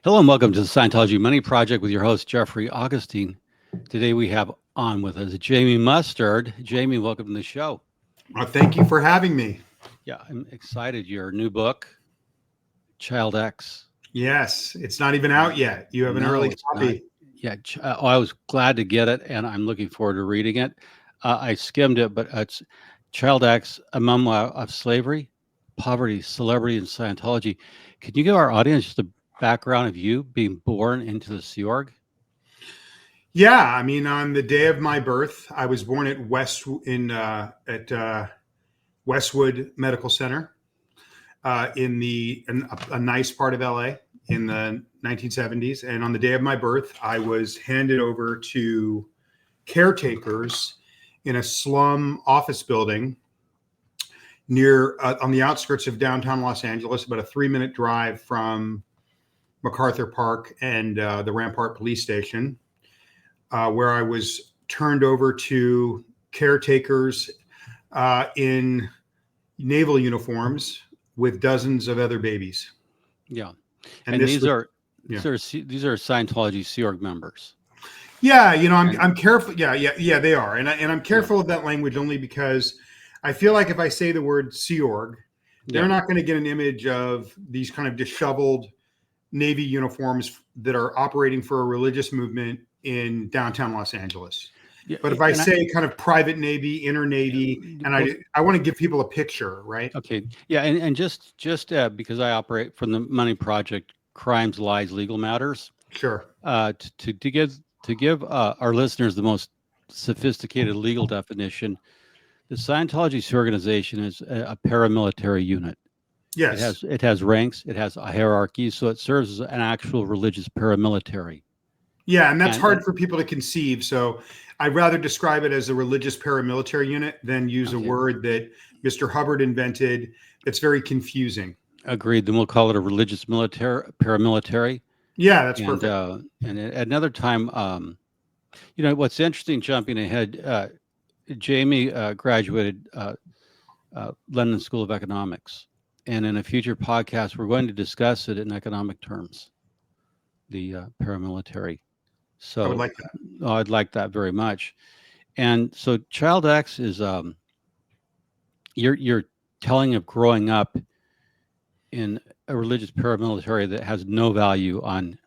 Hello and welcome to the Scientology Money Project with your host, Jeffrey Augustine. Today we have on with us Jamie Mustard. Jamie, welcome to the show. Thank you for having me. Yeah, I'm excited. Your new book, Child X. Yes, it's not even out yet. You have an early copy. I was glad to get it, and I'm looking forward to reading it. I skimmed it, but it's Child X, a memoir of slavery, poverty, celebrity, and Scientology. Can you give our audience just a background of you being born into the Sea Org? Yeah, I mean, on the day of my birth, I was born at Westwood Medical Center in a nice part of LA in the 1970s. And on the day of my birth, I was handed over to caretakers in a slum office building near on the outskirts of downtown Los Angeles, about a 3-minute drive from MacArthur Park and the Rampart Police Station, where I was turned over to caretakers in naval uniforms with dozens of other babies. Yeah, and these are Scientology Sea Org members. Yeah, you know, I'm careful. Yeah, they are, and I'm careful of that language only because I feel like if I say the word Sea Org, they're not going to get an image of these kind of disheveled Navy uniforms that are operating for a religious movement in downtown Los Angeles. Yeah, but if I say kind of private Navy, inner Navy, and I want to give people a picture, right? Okay. Yeah. And just because I operate from the Money Project, Crimes, Lies, Legal Matters. Sure. To give our listeners the most sophisticated legal definition, the Scientology organization is a paramilitary unit. Yes. It has ranks, it has a hierarchy, so it serves as an actual religious paramilitary. Yeah, and that's hard for people to conceive. So I'd rather describe it as a religious paramilitary unit than use a word that Mr. Hubbard invented that's very confusing. Agreed. Then we'll call it a religious paramilitary. Yeah, that's perfect. And at another time, you know, what's interesting, jumping ahead, Jamie graduated London School of Economics. And in a future podcast, we're going to discuss it in economic terms, the paramilitary. So I would like that. I'd like that very much. And so Child X is you're telling of growing up in a religious paramilitary that has no value on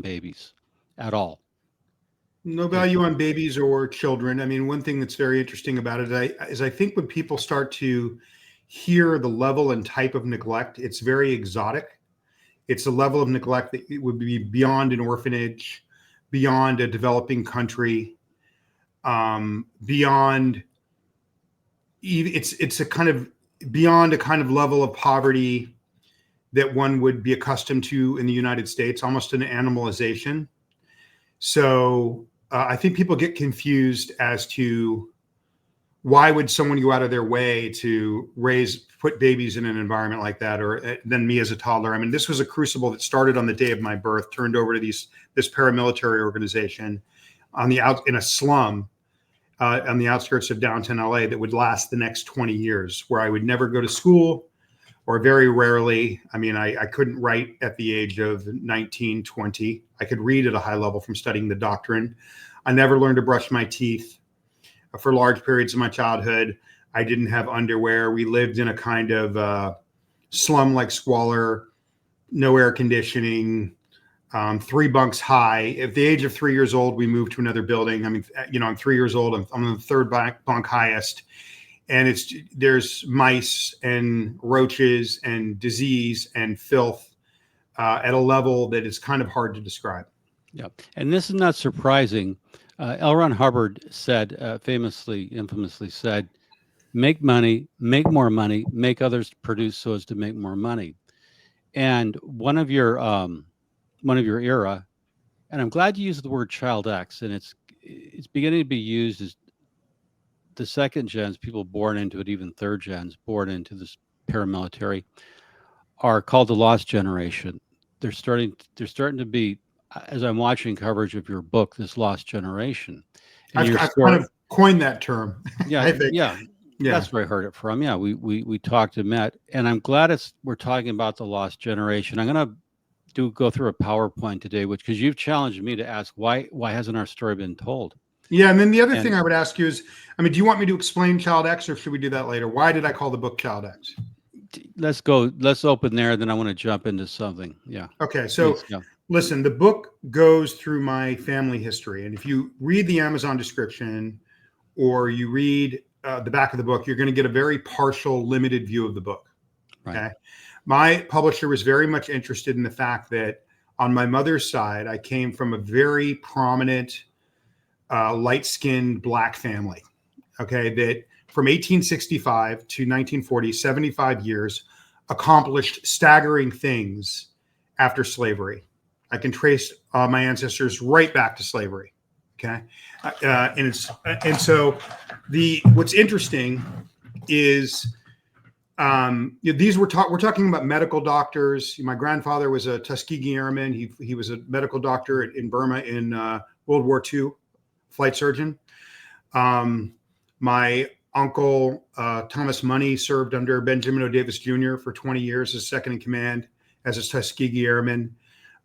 babies at all. No value on babies or children. I mean, one thing that's very interesting about it is I think when people start to hear the level and type of neglect, it's very exotic. It's a level of neglect that it would be beyond an orphanage, beyond a developing country, beyond. It's a kind of beyond a kind of level of poverty that one would be accustomed to in the United States, almost an animalization. So I think people get confused as to why would someone go out of their way to put babies in an environment like that, or then me as a toddler. I mean, this was a crucible that started on the day of my birth, turned over to this paramilitary organization in a slum on the outskirts of downtown LA that would last the next 20 years, where I would never go to school, or very rarely. I mean, I couldn't write at the age of 19, 20. I could read at a high level from studying the doctrine. I never learned to brush my teeth. For large periods of my childhood, I didn't have underwear. We lived in a kind of slum-like squalor, no air conditioning, 3 bunks high. At the age of 3 years old, we moved to another building. I mean, you know, I'm 3 years old. I'm on the 3rd bunk highest. And there's mice and roaches and disease and filth at a level that is kind of hard to describe. Yeah. And this is not surprising. L. Ron Hubbard said, infamously said, make money, make more money, make others produce so as to make more money. And one of your era, and I'm glad you used the word Child X, and it's beginning to be used as the second gens, people born into it, even third gens born into this paramilitary, are called the lost generation. They're starting to be, as I'm watching coverage of your book, this lost generation. I've kind of coined that term. Yeah, I think. Yeah. That's where I heard it from. Yeah, we talked and met, and I'm glad we're talking about the lost generation. I'm going to do go through a PowerPoint today, which because you've challenged me to ask why hasn't our story been told? Yeah, and then the other thing I would ask you is, I mean, do you want me to explain Child X, or should we do that later? Why did I call the book Child X? Let's go. Let's open there. Then I want to jump into something. Yeah. Okay. So Please, yeah. Listen, the book goes through my family history. And if you read the Amazon description or you read the back of the book, you're going to get a very partial, limited view of the book. Right. Okay. My publisher was very much interested in the fact that on my mother's side, I came from a very prominent, light-skinned Black family. Okay. That from 1865 to 1940, 75 years, accomplished staggering things after slavery. I can trace my ancestors right back to slavery. Okay. And so what's interesting is, we're talking about medical doctors. My grandfather was a Tuskegee Airman. He was a medical doctor in Burma in World War II, flight surgeon. My uncle, Thomas Money, served under Benjamin O. Davis Jr. for 20 years as second in command as a Tuskegee Airman.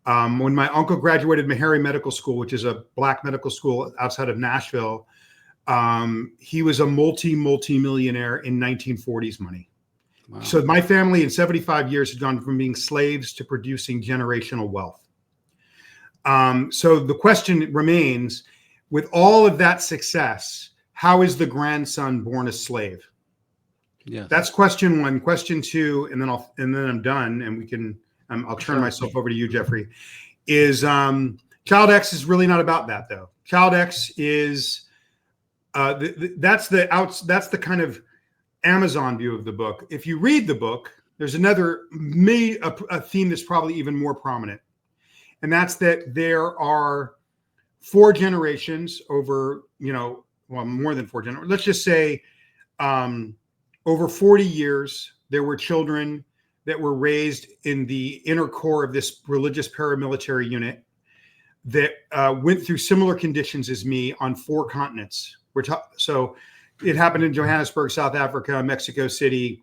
When my uncle graduated Meharry Medical School, which is a Black medical school outside of Nashville, he was a multi-millionaire in 1940s money. Wow. So my family in 75 years had gone from being slaves to producing generational wealth. So the question remains, with all of that success, how is the grandson born a slave? Yeah, that's question one. Question two, and then I'm done, and we can. I'll turn myself over to you, Jeffrey. Is Child X is really not about that, though. Child X is that's the kind of Amazon view of the book. If you read the book, there's a theme that's probably even more prominent, and that's that there are 4 generations over, more than 4 generations. Let's just say over 40 years, there were children that were raised in the inner core of this religious paramilitary unit that went through similar conditions as me on 4 continents. So it happened in Johannesburg, South Africa, Mexico City,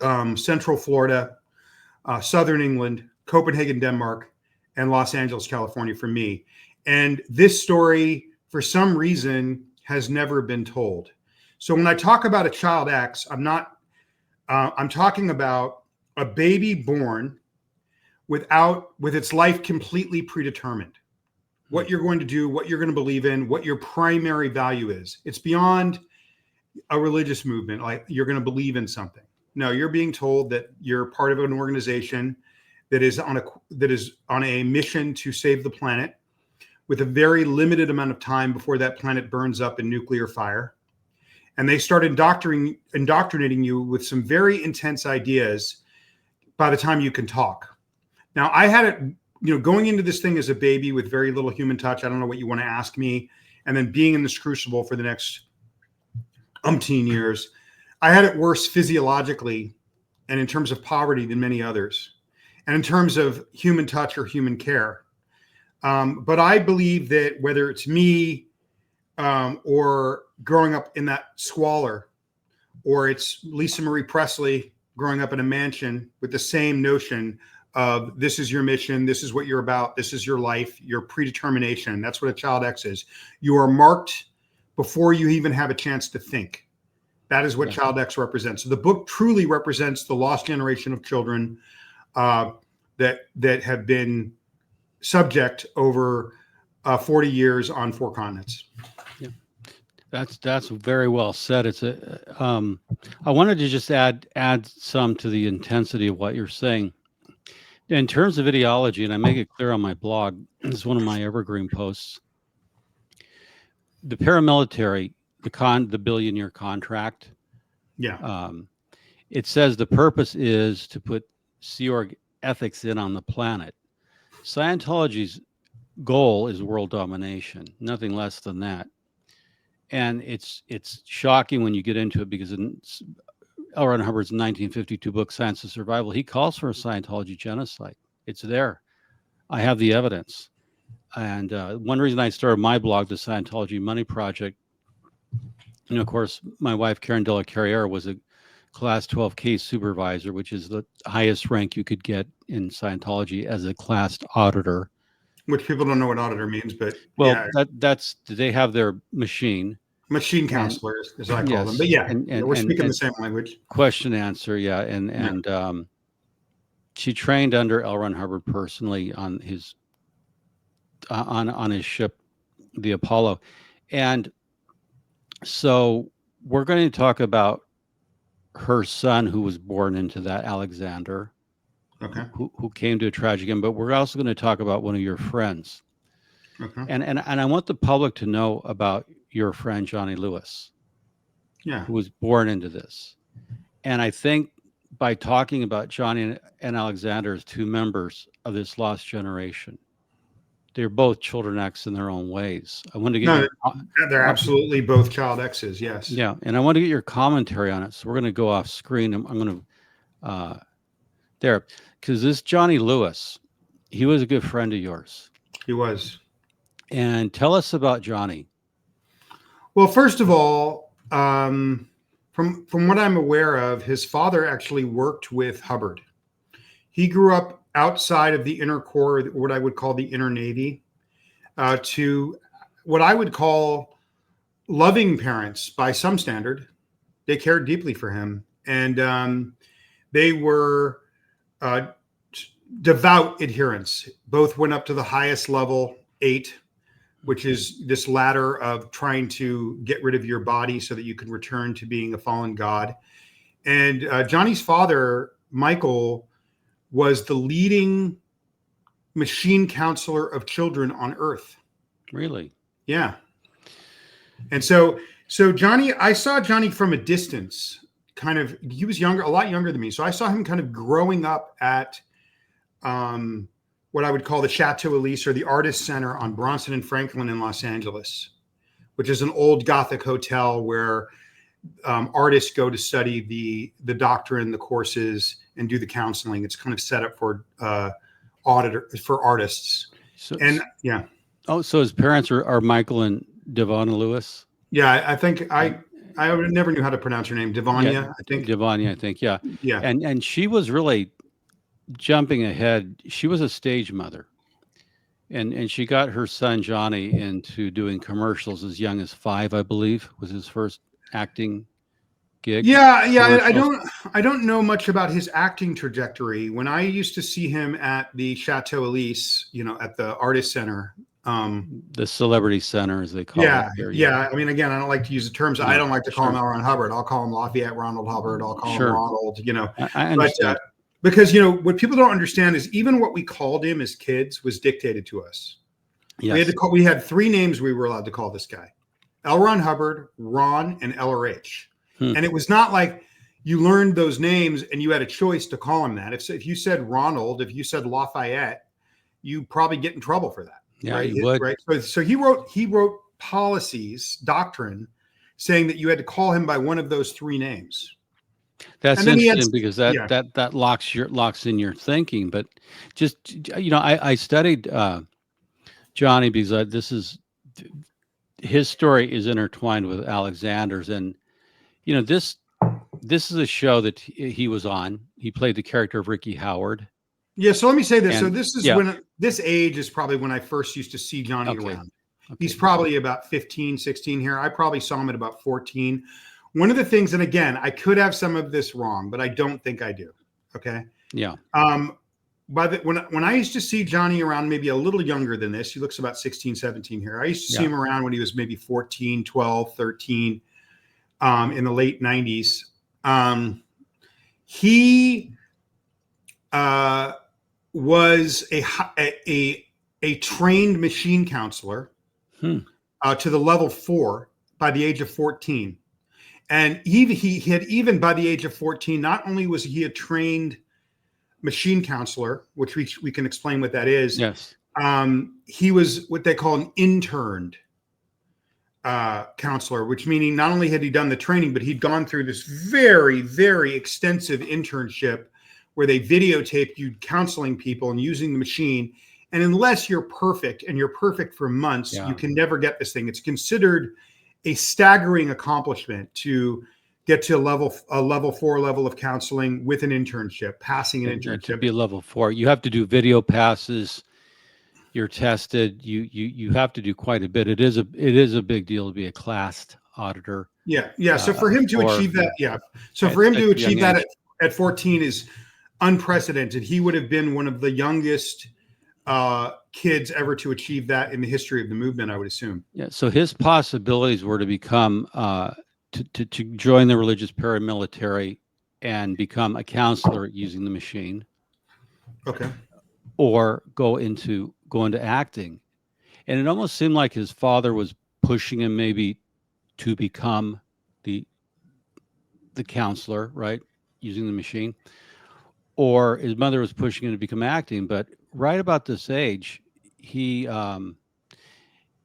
Central Florida, Southern England, Copenhagen, Denmark, and Los Angeles, California for me. And this story, for some reason, has never been told. So when I talk about a Child X, I'm talking about a baby born with its life completely predetermined. What you're going to do, what you're going to believe in, what your primary value is. It's beyond a religious movement, like you're going to believe in something. No, you're being told that you're part of an organization that is on a mission to save the planet with a very limited amount of time before that planet burns up in nuclear fire. And they start indoctrinating you with some very intense ideas by the time you can talk. Now, I had it, going into this thing as a baby with very little human touch. I don't know what you want to ask me. And then being in this crucible for the next umpteen years, I had it worse physiologically and in terms of poverty than many others, and in terms of human touch or human care. But I believe that whether it's me or growing up in that squalor, or it's Lisa Marie Presley growing up in a mansion with the same notion of this is your mission, this is what you're about, this is your life, your predetermination. That's what a Child X is. You are marked before you even have a chance to think. That is what Child X represents. So the book truly represents the lost generation of children that have been subject over 40 years on 4 continents. Yeah, that's very well said. It's I wanted to just add some to the intensity of what you're saying. In terms of ideology, and I make it clear on my blog, it's one of my evergreen posts. The paramilitary, the billion-year contract. Yeah. It says the purpose is to put Sea Org ethics in on the planet. Scientology's goal is world domination, nothing less than that. And it's shocking when you get into it, because in L. Ron Hubbard's 1952 book, Science of Survival, he calls for a Scientology genocide. It's there. I have the evidence. And one reason I started my blog, the Scientology Money Project, and of course, my wife, Karen Della Carriere, was class 12 case supervisor, which is the highest rank you could get in Scientology as a class auditor. Which people don't know what auditor means, but Well, yeah, that's they have their machine. machine And counselors, as I call them. yes, But yeah, and we're speaking the same language. question answer, yeah, and she trained under L. Ron Hubbard personally on his ship, the Apollo, and so we're going to talk about her son, who was born into that, Alexander, Okay. who came to a tragic end. But we're also going to talk about one of your friends, Okay. and I want the public to know about your friend Johnny Lewis, Yeah. who was born into this. And I think by talking about Johnny and Alexander as two members of this lost generation, they're both children X in their own ways. I want to get No, your, they're absolutely both child X's. Yes. yeah, and I want to get your commentary on it. So we're going to go off screen. I'm going to there, because this Johnny Lewis, he was a good friend of yours. He was. And tell us about Johnny. Well, first of all, from what I'm aware of, his father actually worked with Hubbard. He grew up outside of the inner core, what I would call the inner Navy, to what I would call loving parents by some standard. They cared deeply for him, and they were devout adherents. Both went up to the highest level, 8, which is this ladder of trying to get rid of your body so that you can return to being a fallen god. And Johnny's father, Michael, was the leading machine counselor of children on Earth. Really? Yeah. And so Johnny, I saw Johnny from a distance, kind of, he was younger, a lot younger than me. So I saw him kind of growing up at what I would call the Chateau Elise, or the Artist Center on Bronson and Franklin in Los Angeles, which is an old Gothic hotel where artists go to study the doctrine, the courses, and do the counseling. It's kind of set up for artists. Yeah. Oh, so his parents are Michael and Devon Lewis? Yeah, I think I never knew how to pronounce her name. Devania, yeah, I think. Devania, I think. Yeah. Yeah. And she was really jumping ahead. She was a stage mother. And she got her son Johnny into doing commercials as young as 5, I believe, was his first acting gig. Yeah. I don't know much about his acting trajectory. When I used to see him at the Chateau Elise, at the Artist Center, the Celebrity Center, as they call it here. Yeah. I mean, again, I don't like to use the terms. I don't like to call him L. Ron Hubbard. I'll call him Lafayette Ronald Hubbard. I'll call him Ronald. I understand. But, because what people don't understand is even what we called him as kids was dictated to us. Yes. We had 3 names we were allowed to call this guy: L. Ron Hubbard, Ron, and LRH. And it was not like you learned those names and you had a choice to call him that. If you said Ronald, if you said Lafayette, you probably get in trouble for that. Yeah, right? You would. Right. So he wrote policies, doctrine, saying that you had to call him by one of those 3 names. That's interesting because that locks in your thinking. But just I studied Johnny because his story is intertwined with Alexander's, and this is a show that he was on. He played the character of Ricky Howard. Yeah. So let me say this. So this is when this age is probably when I first used to see Johnny around. Okay. He's probably about 15, 16 here. I probably saw him at about 14. One of the things, and again, I could have some of this wrong, but I don't think I do. Okay. Yeah. When I used to see Johnny around, maybe a little younger than this, he looks about 16, 17 here. I used to see him around when he was maybe 14, 12, 13, in the late 90s. He was a trained machine counselor to the level 4 by the age of 14. And he had, even by the age of 14, not only was he a trained machine counselor, which we can explain what that is. Yes. He was what they call an interned counselor, which meaning not only had he done the training, but he'd gone through this very, very extensive internship where they videotaped you counseling people and using the machine. And unless you're perfect, and you're perfect for months, you can never get this thing. It's considered a staggering accomplishment to get to a level 4 level of counseling with an internship, passing an And to internship. be a level 4, you have to do video passes. You're tested. You have to do quite a bit. It is a big deal to be a classed auditor. Yeah. So for him to achieve that, So for him to achieve that at 14 is unprecedented. He would have been one of the youngest kids ever to achieve that in the history of the movement, I would assume. Yeah. So his possibilities were to become to join the religious paramilitary and become a counselor using the machine. Okay. Or go into acting. And it almost seemed like his father was pushing him maybe to become the counselor, right, using the machine, or his mother was pushing him to become acting. But right about this age, he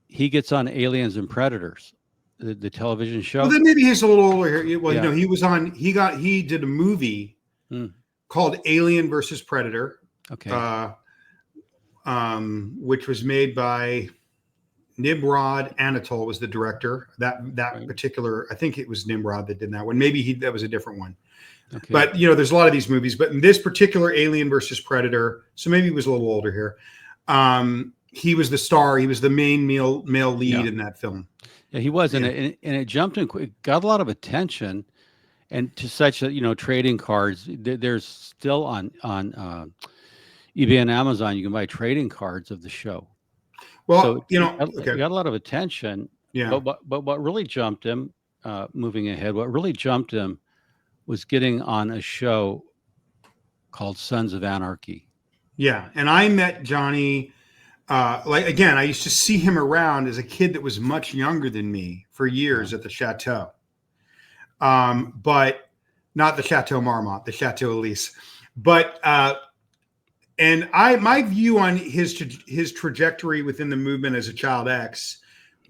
gets on Aliens and Predators, the television show. Well, then maybe he's a little older here. Well, he was on. He did a movie called Alien versus Predator. Okay. Which was made by Nimrod Anatol was the director. That Right. particular, I think it was Nimrod that did that one. Maybe that was a different one. Okay. But there's a lot of these movies. But in this particular Alien versus Predator, so maybe he was a little older here. He was the star. He was the main male lead in that film. Yeah, he was, and it jumped in quick. Got a lot of attention, and to such that trading cards. There's still on eBay and Amazon, you can buy trading cards of the show. Well, so it got a lot of attention. Yeah. But what really jumped him, moving ahead, what really jumped him was getting on a show called Sons of Anarchy. Yeah, and I met Johnny. I used to see him around as a kid that was much younger than me for years at the Chateau. But not the Chateau Marmont, the Chateau Elise. But and my view on his trajectory within the movement as a Child X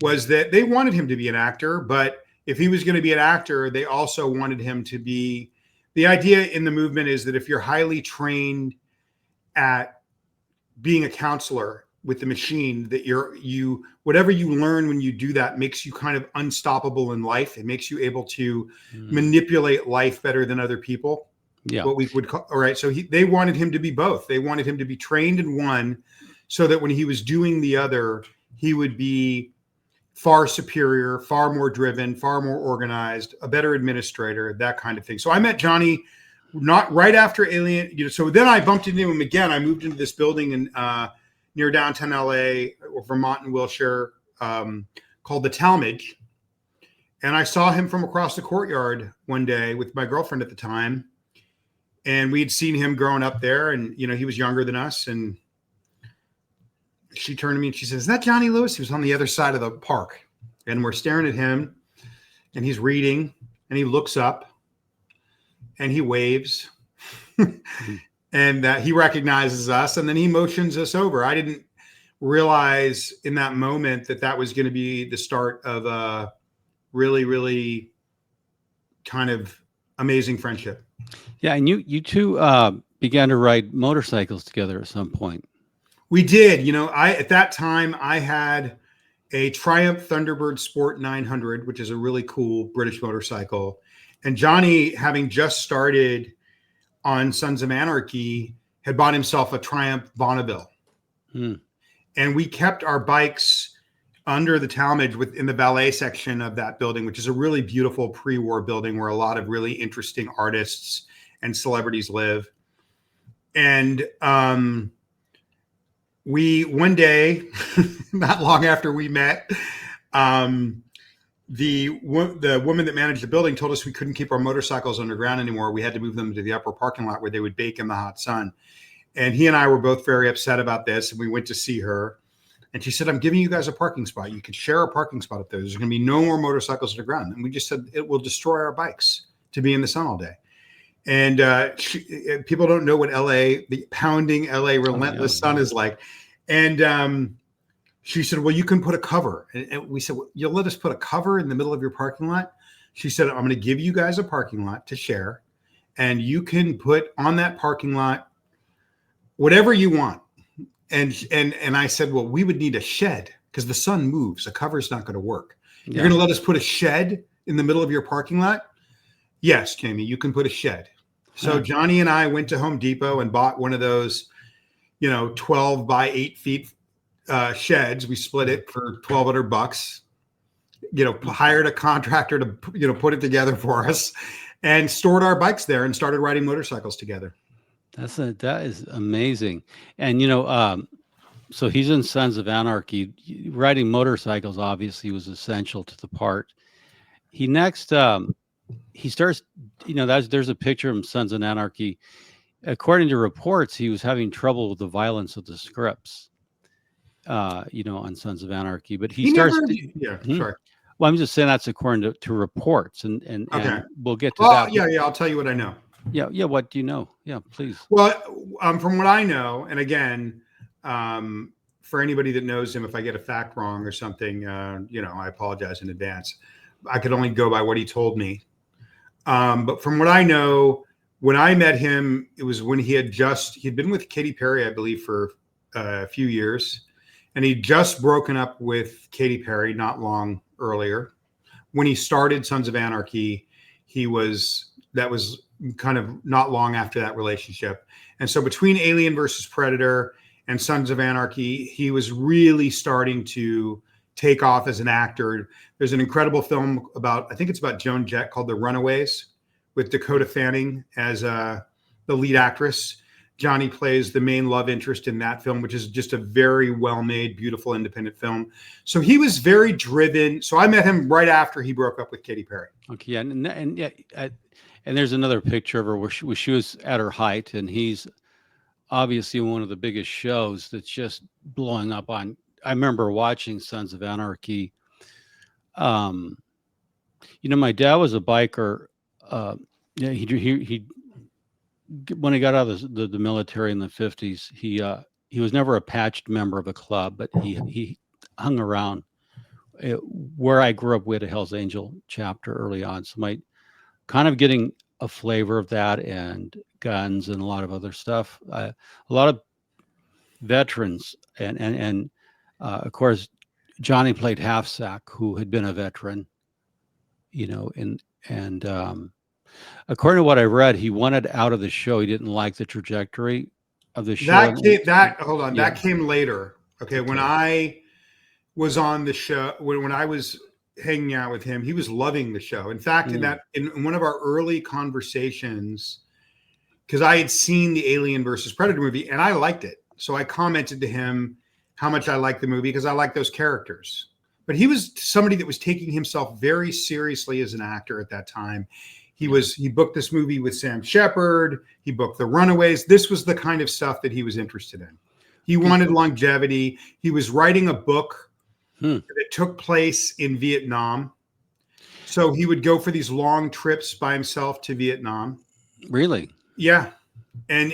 was that they wanted him to be an actor, but if he was going to be an actor, they also wanted him to be. The idea in the movement is that if you're highly trained at being a counselor with the machine, that you whatever you learn when you do that makes you kind of unstoppable in life. It makes you able to manipulate life better than other people. Yeah. What we would call, all right. So they wanted him to be both. They wanted him to be trained in one so that when he was doing the other, he would be far superior, far more driven, far more organized, a better administrator, that kind of thing. So I met Johnny not right after Alien. So then I bumped into him again. I moved into this building in near downtown LA or Vermont and Wilshire called the Talmadge. And I saw him from across the courtyard one day with my girlfriend at the time. And we had seen him growing up there, and he was younger than us. And she turned to me and she says, "Is that Johnny Lewis?" He was on the other side of the park, and we're staring at him, and he's reading, and he looks up, and he waves, and he recognizes us, and then he motions us over. I didn't realize in that moment that was going to be the start of a really, really kind of amazing friendship. Yeah, and you two began to ride motorcycles together at some point. We did. At that time I had a Triumph Thunderbird Sport 900, which is a really cool British motorcycle. And Johnny, having just started on Sons of Anarchy, had bought himself a Triumph Bonneville. And we kept our bikes under the Talmadge in the valet section of that building, which is a really beautiful pre-war building where a lot of really interesting artists and celebrities live. And we one day, not long after we met, the woman that managed the building told us we couldn't keep our motorcycles underground anymore. We had to move them to the upper parking lot where they would bake in the hot sun. And he and I were both very upset about this. And we went to see her. And she said, "I'm giving you guys a parking spot. You could share a parking spot up there. There's going to be no more motorcycles underground." And we just said, "It will destroy our bikes to be in the sun all day." And people don't know what the pounding LA relentless sun is like. And she said, "Well, you can put a cover." And we said, "Well, you'll let us put a cover in the middle of your parking lot?" She said, "I'm going to give you guys a parking lot to share. And you can put on that parking lot whatever you want." And I said, "Well, we would need a shed because the sun moves. A cover is not going to work. You're going to let us put a shed in the middle of your parking lot?" Yes, Jamie, you can put a shed. So Johnny and I went to Home Depot and bought one of those, 12 by 8 feet sheds. We split it for $1,200. Hired a contractor to, put it together for us, and stored our bikes there and started riding motorcycles together. That is amazing. And so he's in Sons of Anarchy. Riding motorcycles obviously was essential to the part. He next he starts, there's a picture of him, Sons of Anarchy. According to reports, he was having trouble with the violence of the scripts, on Sons of Anarchy. But he starts. Sorry. Well, I'm just saying that's according to reports, and Okay. and we'll get to that. Yeah. I'll tell you what I know. Yeah. What do you know? Yeah, please. Well, from what I know, and again, for anybody that knows him, if I get a fact wrong or something, I apologize in advance. I could only go by what he told me. But from what I know, when I met him, it was when he'd been with Katy Perry, I believe, for a few years. And he'd just broken up with Katy Perry not long earlier. When he started Sons of Anarchy, that was kind of not long after that relationship. And so between Alien versus Predator and Sons of Anarchy, he was really starting to take off as an actor. There's an incredible film I think it's about Joan Jett, called The Runaways, with Dakota Fanning as the lead actress. Johnny plays the main love interest in that film, which is just a very well-made, beautiful, independent film. So he was very driven. So I met him right after he broke up with Katy Perry. Okay, and there's another picture of her where she was at her height, and he's obviously one of the biggest shows that's just blowing up on. I remember watching Sons of Anarchy. My dad was a biker. He when he got out of the military in the 50s, he was never a patched member of a club, but he hung around. Where I grew up, we had a Hell's Angel chapter early on, so my kind of getting a flavor of that, and guns and a lot of other stuff. A lot of veterans, and of course, Johnny played Halfsack, who had been a veteran, and according to what I read, he wanted out of the show. He didn't like the trajectory of the show. That came later. Okay. When I was on the show, when I was hanging out with him, he was loving the show. In fact, in one of our early conversations, because I had seen the Alien versus Predator movie and I liked it. So I commented to him how much I liked the movie because I like those characters. But he was somebody that was taking himself very seriously as an actor at that time. He booked this movie with Sam Shepard. He booked The Runaways. This was the kind of stuff that he was interested in. He wanted longevity. He was writing a book that took place in Vietnam. So he would go for these long trips by himself to Vietnam. Really? Yeah. And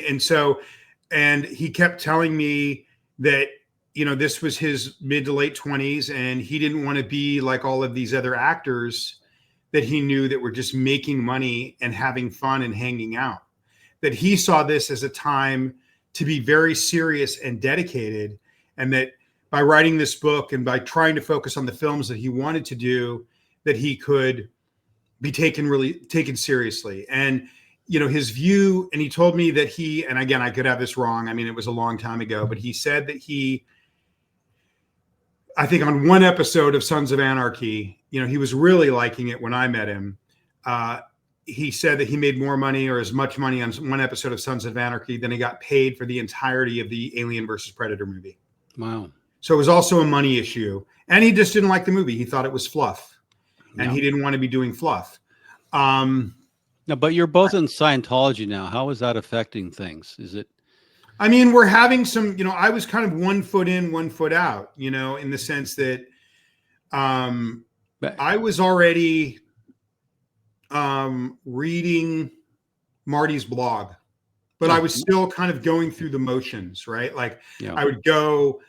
he kept telling me that, this was his mid to late 20s, and he didn't want to be like all of these other actors that he knew that were just making money and having fun and hanging out. That he saw this as a time to be very serious and dedicated, and that by writing this book and by trying to focus on the films that he wanted to do, that he could be taken seriously. And, his view, and he told me that and again, I could have this wrong. I mean, it was a long time ago, but he said that I think on one episode of Sons of Anarchy, he was really liking it when I met him. He said that he made more money or as much money on one episode of Sons of Anarchy than he got paid for the entirety of the Alien versus Predator movie. Wow. So it was also a money issue. And he just didn't like the movie. He thought it was fluff. And he didn't want to be doing fluff. No, but you're both in Scientology now. How is that affecting things? Is it? I mean, we're having some, I was kind of 1 foot in, 1 foot out, in the sense that I was already reading Marty's blog, but I was still kind of going through the motions, right? Like I would go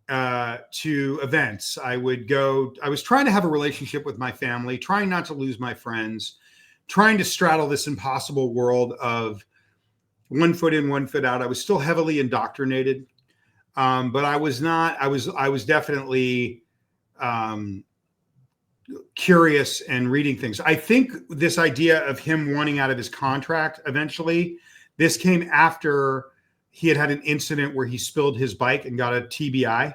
to events. I was trying to have a relationship with my family, trying not to lose my friends, trying to straddle this impossible world of 1 foot in, 1 foot out. I was still heavily indoctrinated, but I was not. I was definitely curious and reading things. I think this idea of him wanting out of his contract eventually, this came after he had an incident where he spilled his bike and got a TBI.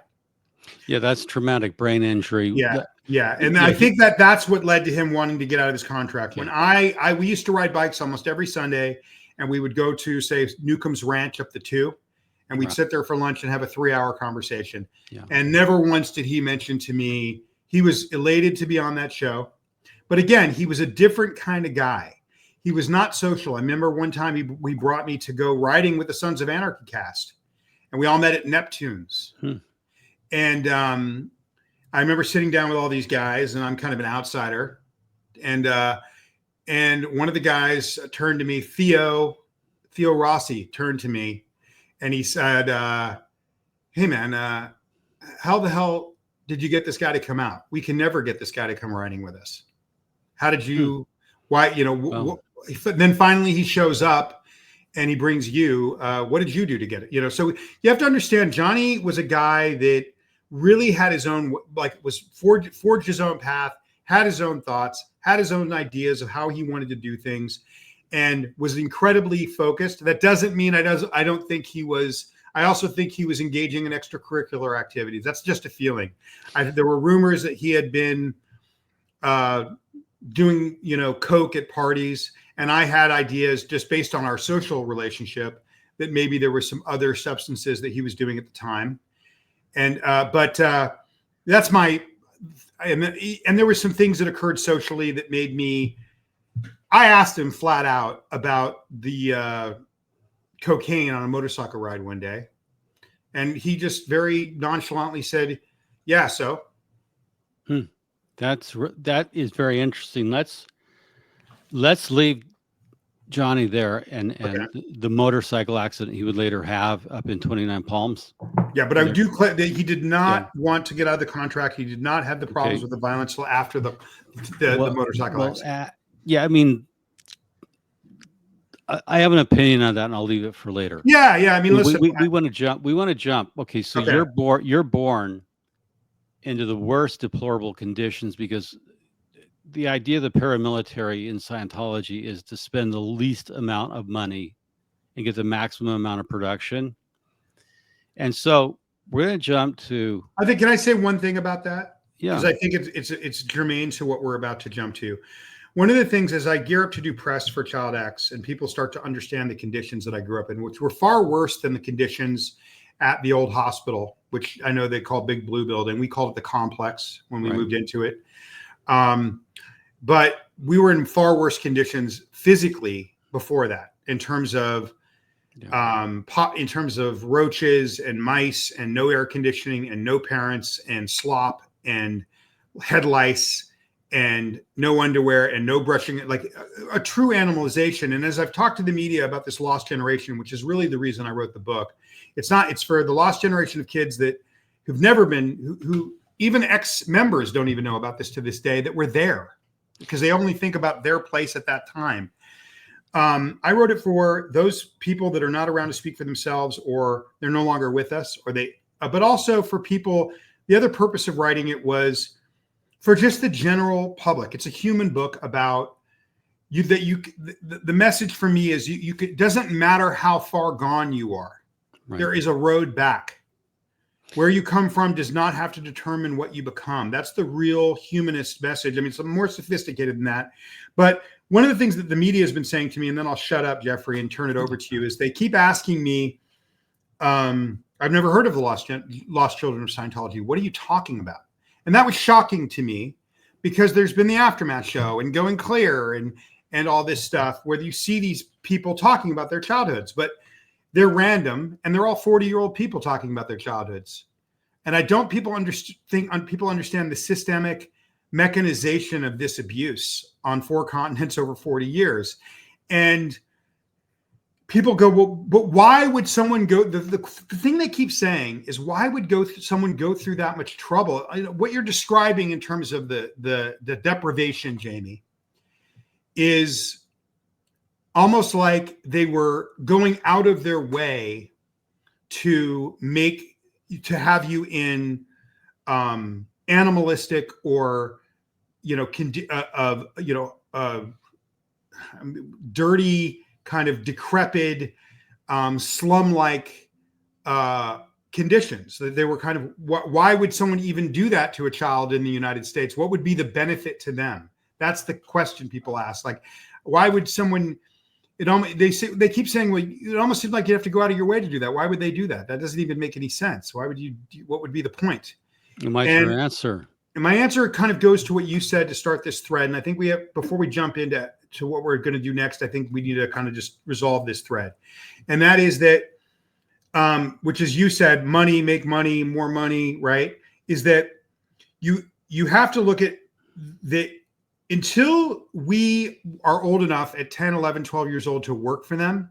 Yeah, that's traumatic brain injury. Yeah. Yeah. And I think that's what led to him wanting to get out of his contract. When we used to ride bikes almost every Sunday, and we would go to, say, Newcomb's Ranch up the 2, and we'd sit there for lunch and have a 3-hour conversation. Yeah. And never once did he mention to me, he was elated to be on that show. But again, he was a different kind of guy. He was not social. I remember one time he brought me to go riding with the Sons of Anarchy cast, and we all met at Neptune's. And I remember sitting down with all these guys, and I'm kind of an outsider. And one of the guys turned to me, Theo Rossi turned to me, and he said, "Hey man, how the hell did you get this guy to come out? We can never get this guy to come riding with us. How did you, why, then finally he shows up and he brings you, what did you do to get it? So you have to understand, Johnny was a guy that really had his own, forged his own path, had his own thoughts, had his own ideas of how he wanted to do things, and was incredibly focused. That doesn't mean I don't think he was. I also think he was engaging in extracurricular activities. That's just a feeling. There were rumors that he had been doing, coke at parties, and I had ideas just based on our social relationship that maybe there were some other substances that he was doing at the time. And but that's my. And there were some things that occurred socially that made me. I asked him flat out about the cocaine on a motorcycle ride one day, and he just very nonchalantly said, "Yeah, so." That is very interesting. Let's leave Johnny there and the motorcycle accident he would later have up in 29 Palms. Yeah, but I do claim that he did not want to get out of the contract. He did not have the problems with the violence till after the motorcycle accident. I mean, I have an opinion on that, and I'll leave it for later. Yeah. I mean, listen, we want to jump. We want to jump. Okay, so you're born into the worst deplorable conditions, because the idea of the paramilitary in Scientology is to spend the least amount of money and get the maximum amount of production. And so we're going to jump to. Can I say one thing about that? Yeah, because I think it's germane to what we're about to jump to. One of the things is I gear up to do press for Child X, and people start to understand the conditions that I grew up in, which were far worse than the conditions at the old hospital, which I know they call Big Blue Building. We called it the complex when we moved into it. But we were in far worse conditions physically before that, in terms of roaches and mice and no air conditioning and no parents and slop and head lice and no underwear and no brushing, like a true animalization. And as I've talked to the media about this lost generation, which is really the reason I wrote the book, it's for the lost generation of kids that who've never been, who even ex-members don't even know about this to this day, that were there because they only think about their place at that time. I wrote it for those people that are not around to speak for themselves, or they're no longer with us, or but also for people. The other purpose of writing it was for just the general public. It's a human book about you. The message for me is it doesn't matter how far gone you are. Right. There is a road back. Where you come from does not have to determine what you become. That's the real humanist message. I mean, it's more sophisticated than that. But one of the things that the media has been saying to me, and then I'll shut up, Jeffrey, and turn it over to you, is they keep asking me, I've never heard of the Lost Children of Scientology. What are you talking about? And that was shocking to me, because there's been the Aftermath show and Going Clear and all this stuff where you see these people talking about their childhoods, but they're random, and they're all 40-year-old people talking about their childhoods. And I don't think people understand the systemic mechanization of this abuse on 4 continents over 40 years. And people go, well, but why would someone go? The thing they keep saying is, why would someone go through that much trouble? What you're describing in terms of the deprivation, Jamie, is almost like they were going out of their way to have you in animalistic or dirty, kind of decrepit, slum-like conditions. They were kind of, why would someone even do that to a child in the United States? What would be the benefit to them? That's the question people ask. Like, why would someone? They keep saying, well, it almost seems like you have to go out of your way to do that. Why would they do that? That doesn't even make any sense. Why would you? What would be the point? And what's your answer? And my answer kind of goes to what you said to start this thread. And I think before we jump into what we're going to do next, I think we need to kind of just resolve this thread. And that is that, which is, you said, make money, more money, right? Is that you have to look at the, until we are old enough at 10, 11, 12 years old to work for them,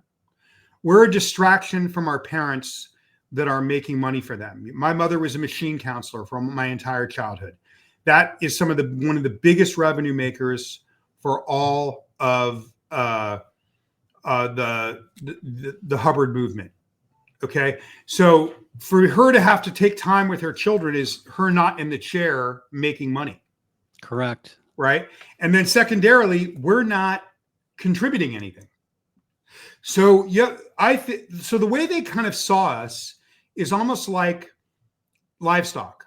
we're a distraction from our parents that are making money for them. My mother was a machine counselor for my entire childhood. That is one of the biggest revenue makers for all of the Hubbard movement. Okay, so for her to have to take time with her children is her not in the chair making money. Correct. Right, and then secondarily, we're not contributing anything. So yeah, so the way they kind of saw us is almost like livestock.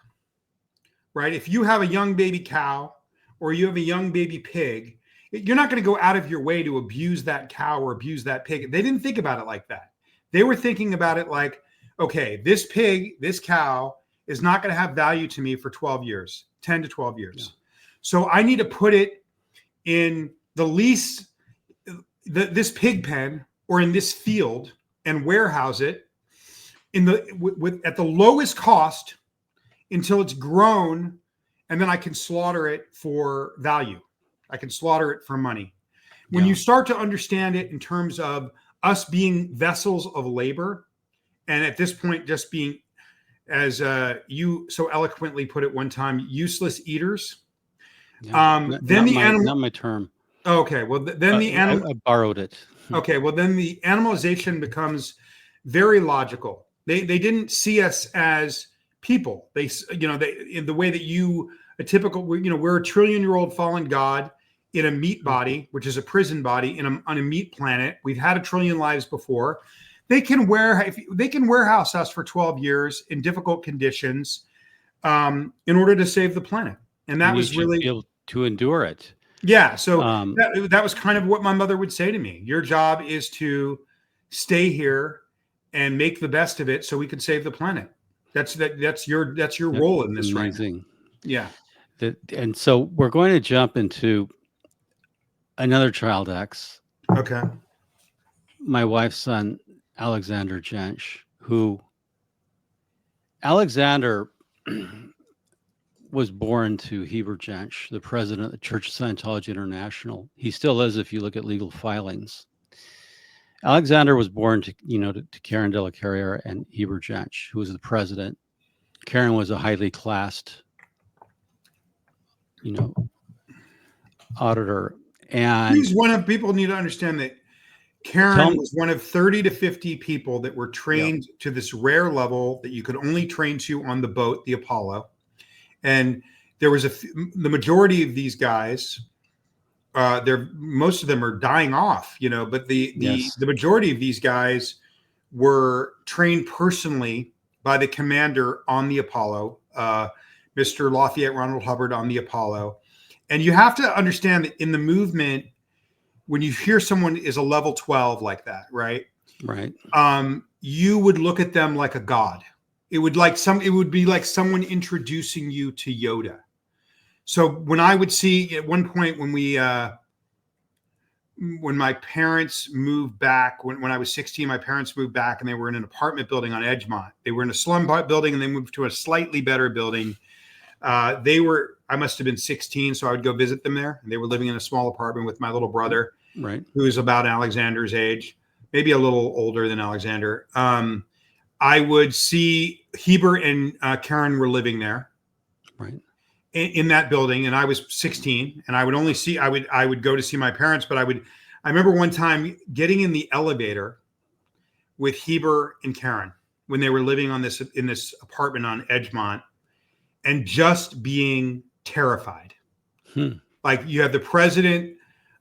Right? If you have a young baby cow or you have a young baby pig, you're not going to go out of your way to abuse that cow or abuse that pig. They didn't think about it like that. They were thinking about it like, okay, this pig, this cow is not going to have value to me for 12 years, 10 to 12 years. Yeah. So I need to put it in the lease, this pig pen or in this field and warehouse it at the lowest cost until it's grown, and then I can slaughter it for value. I can slaughter it for money. When you start to understand it in terms of us being vessels of labor, and at this point just being, as you so eloquently put it one time, useless eaters. Yeah, not my term. Okay, well then the animal. I borrowed it. Okay, well then the animalization becomes very logical. They didn't see us as people. They in the way that we're a 1 trillion-year-old fallen god in a meat body, which is a prison body on a meat planet. We've had 1 trillion lives before. They can warehouse us for 12 years in difficult conditions in order to save the planet. And that was really be able to endure it. Yeah. So that was kind of what my mother would say to me. Your job is to stay here and make the best of it so we could save the planet. That's your role in this. Amazing. Right now. Yeah. And so we're going to jump into another child X. Okay. My wife's son, Alexander Jentzsch, who Alexander was born to Heber Jentzsch, the president of the Church of Scientology International. He still is, if you look at legal filings. Alexander was born to Karen de la Carriere and Heber Jentzsch, who was the president. Karen was a highly classed, auditor. And he's one of, people need to understand that Karen was one of 30 to 50 people that were trained to this rare level that you could only train to on the boat, the Apollo. And there was the majority of these guys, most of them are dying off, but the majority of these guys were trained personally by the commander on the Apollo, Mr. Lafayette Ronald Hubbard on the Apollo. And you have to understand that in the movement, when you hear someone is a level 12 like that, right? Right. You would look at them like a god. It would be like someone introducing you to Yoda. So when I would see at one point when my parents moved back, when I was 16, my parents moved back and they were in an apartment building on Edgemont. They were in a slum building and they moved to a slightly better building. I must have been 16, so I would go visit them there. And they were living in a small apartment with my little brother, right, who was about Alexander's age, maybe a little older than Alexander. I would see Heber and Karen were living there, right, in that building, and I was 16, and I would go to see my parents, but I remember one time getting in the elevator with Heber and Karen when they were living in this apartment on Edgemont, and just being terrified. Hmm. Like you have the president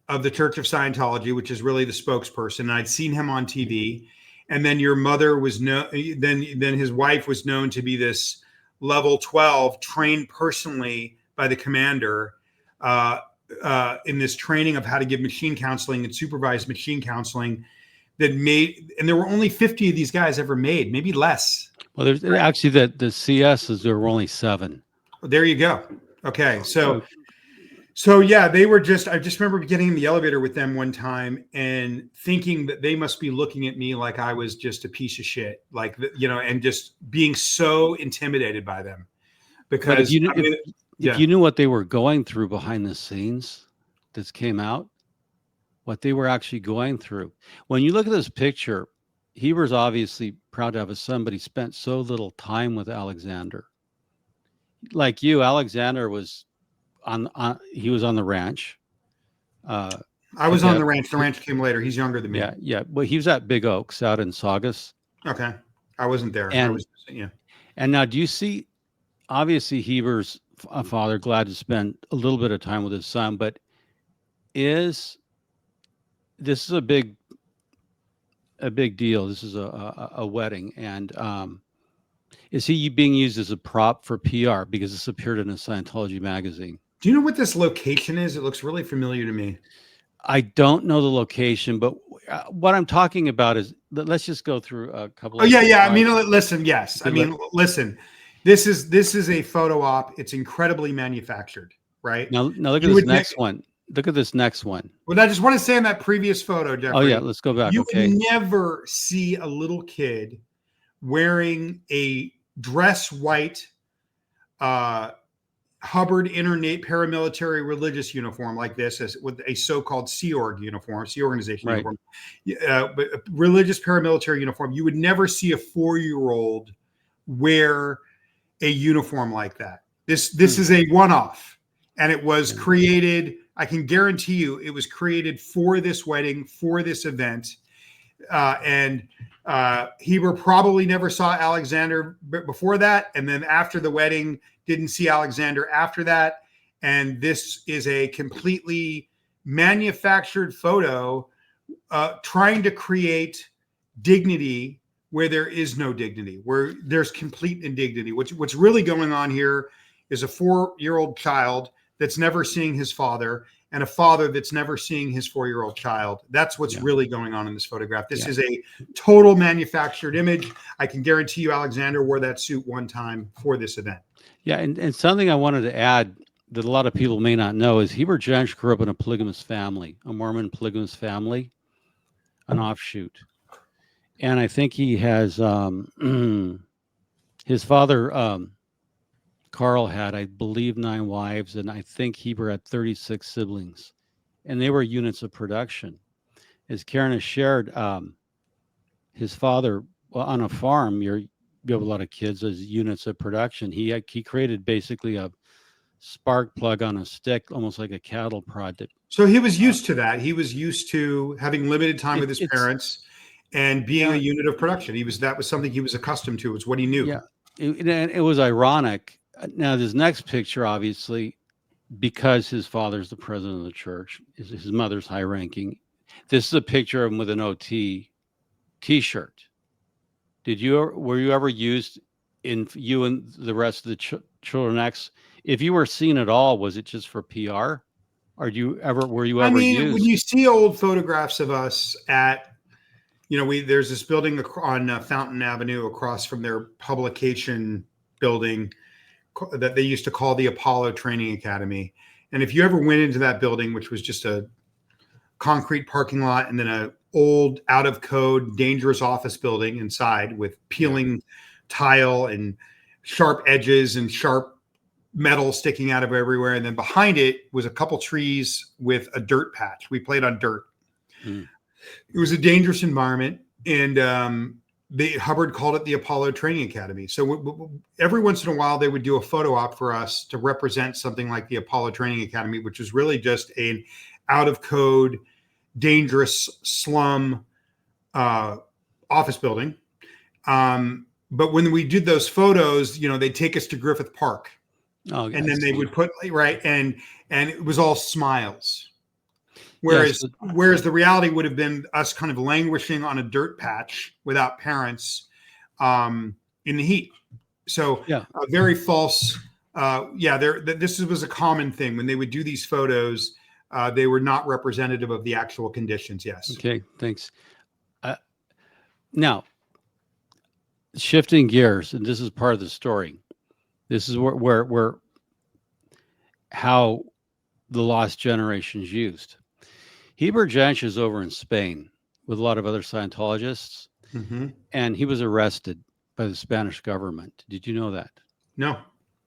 of the Church of Scientology, which is really the spokesperson. And I'd seen him on TV. And then your mother was then his wife was known to be this level 12 trained personally by the commander in this training of how to give machine counseling and supervised machine counseling that made, and there were only 50 of these guys ever made, maybe less. Well, there's actually the CSs, there were only 7. There you go. Okay. So yeah, they were I just remember getting in the elevator with them one time and thinking that they must be looking at me like I was just a piece of shit, like, and just being so intimidated by them because if you knew what they were going through behind the scenes, this came out, what they were actually going through. When you look at this picture, Heber's obviously proud to have a son, but he spent so little time with Alexander. Like you, Alexander was he was on the ranch. I was on the ranch. The ranch came later. He's younger than me. Yeah. Well, he was at Big Oaks out in Saugus. Okay, I wasn't there. And now, do you see? Obviously, Heber's father glad to spend a little bit of time with his son, but this is a big deal. This is a wedding, and is he being used as a prop for PR because this appeared in a Scientology magazine? Do you know what this location is? It looks really familiar to me. I don't know the location, but what I'm talking about is, let's just go through a couple. Oh, yeah. I mean, listen, yes. I mean, listen, this is a photo op. It's incredibly manufactured, right? Now look at this next one. Look at this next one. Well, I just want to say on that previous photo, Jeffrey. Oh, yeah, let's go back. You would never see a little kid wearing a dress white Hubbard paramilitary religious uniform like this, as with a so-called Sea Organization right. uniform, but a religious paramilitary uniform. You would never see a 4-year-old wear a uniform like that. This is a one-off, and it was created. I can guarantee you, it was created for this wedding, for this event, and Heber probably never saw Alexander before that, and then after the wedding, didn't see Alexander after that. And this is a completely manufactured photo trying to create dignity where there is no dignity, where there's complete indignity. What's really going on here is a 4-year-old child that's never seeing his father, and a father that's never seeing his 4-year-old child. That's what's really going on in this photograph. This is a total manufactured image. I can guarantee you Alexander wore that suit one time for this event. Yeah, and something I wanted to add that a lot of people may not know is Heber Jentzsch grew up in a polygamous family, a Mormon polygamous family, an offshoot. And I think he has, his father, Carl, had, I believe, 9 wives, and I think Heber had 36 siblings, and they were units of production. As Karen has shared, his father, on a farm, you have a lot of kids as units of production. He created basically a spark plug on a stick, almost like a cattle prod. So he was used to that. He was used to having limited time with his parents and being a unit of production. That was something he was accustomed to. It was what he knew. Yeah, it was ironic. Now, this next picture, obviously, because his father's the president of the church, his mother's high ranking. This is a picture of him with an OT T-shirt. Were you ever used in you and the rest of the Children X? If you were seen at all, was it just for PR? Or were you ever used? When you see old photographs of us at, there's this building on Fountain Avenue across from their publication building that they used to call the Apollo Training Academy. And if you ever went into that building, which was just a concrete parking lot and then a old out of code, dangerous office building inside with peeling tile and sharp edges and sharp metal sticking out of everywhere. And then behind it was a couple trees with a dirt patch. We played on dirt. It was a dangerous environment. And, Hubbard called it the Apollo Training Academy. So every once in a while, they would do a photo op for us to represent something like the Apollo Training Academy, which was really just an out of code, dangerous slum office building. But when we did those photos, they'd take us to Griffith Park Oh, and I then they see. would put right, and it was all smiles. Yes. Whereas the reality would have been us kind of languishing on a dirt patch without parents, in the heat. So Yeah. very false. Yeah, this was a common thing when they would do these photos. They were not representative of the actual conditions. Yes. Okay. Thanks. Now, shifting gears, and this is part of the story. This is where how the lost generation is used. Heber Jentzsch is over in Spain with a lot of other Scientologists, Mm-hmm. and he was arrested by the Spanish government. Did you know that? No.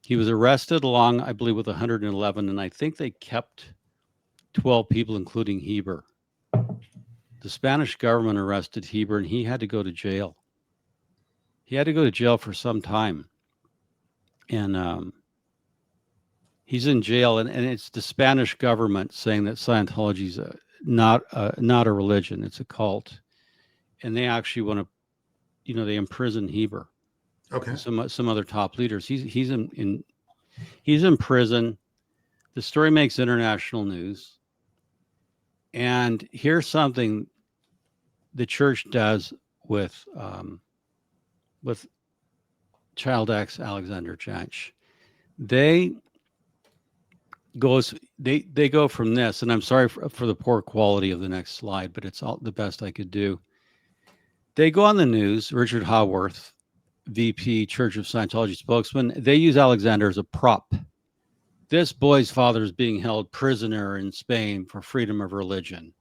He was arrested along, I believe, with 111, and I think they kept 12 people, including Heber. The Spanish government arrested Heber, and he had to go to jail. He had to go to jail for some time, and he's in jail, and it's the Spanish government saying that Scientology is not a religion; it's a cult, and they actually want to, they imprison Heber. Okay. And some other top leaders. He's in prison. The story makes international news, and here's something the church does with Child X Alexander Jentzsch. They go from this, and I'm sorry for the poor quality of the next slide, but it's all the best I could do. They go on the news. Richard Haworth, VP, Church of Scientology spokesman, they use Alexander as a prop. This boy's father is being held prisoner in Spain for freedom of religion.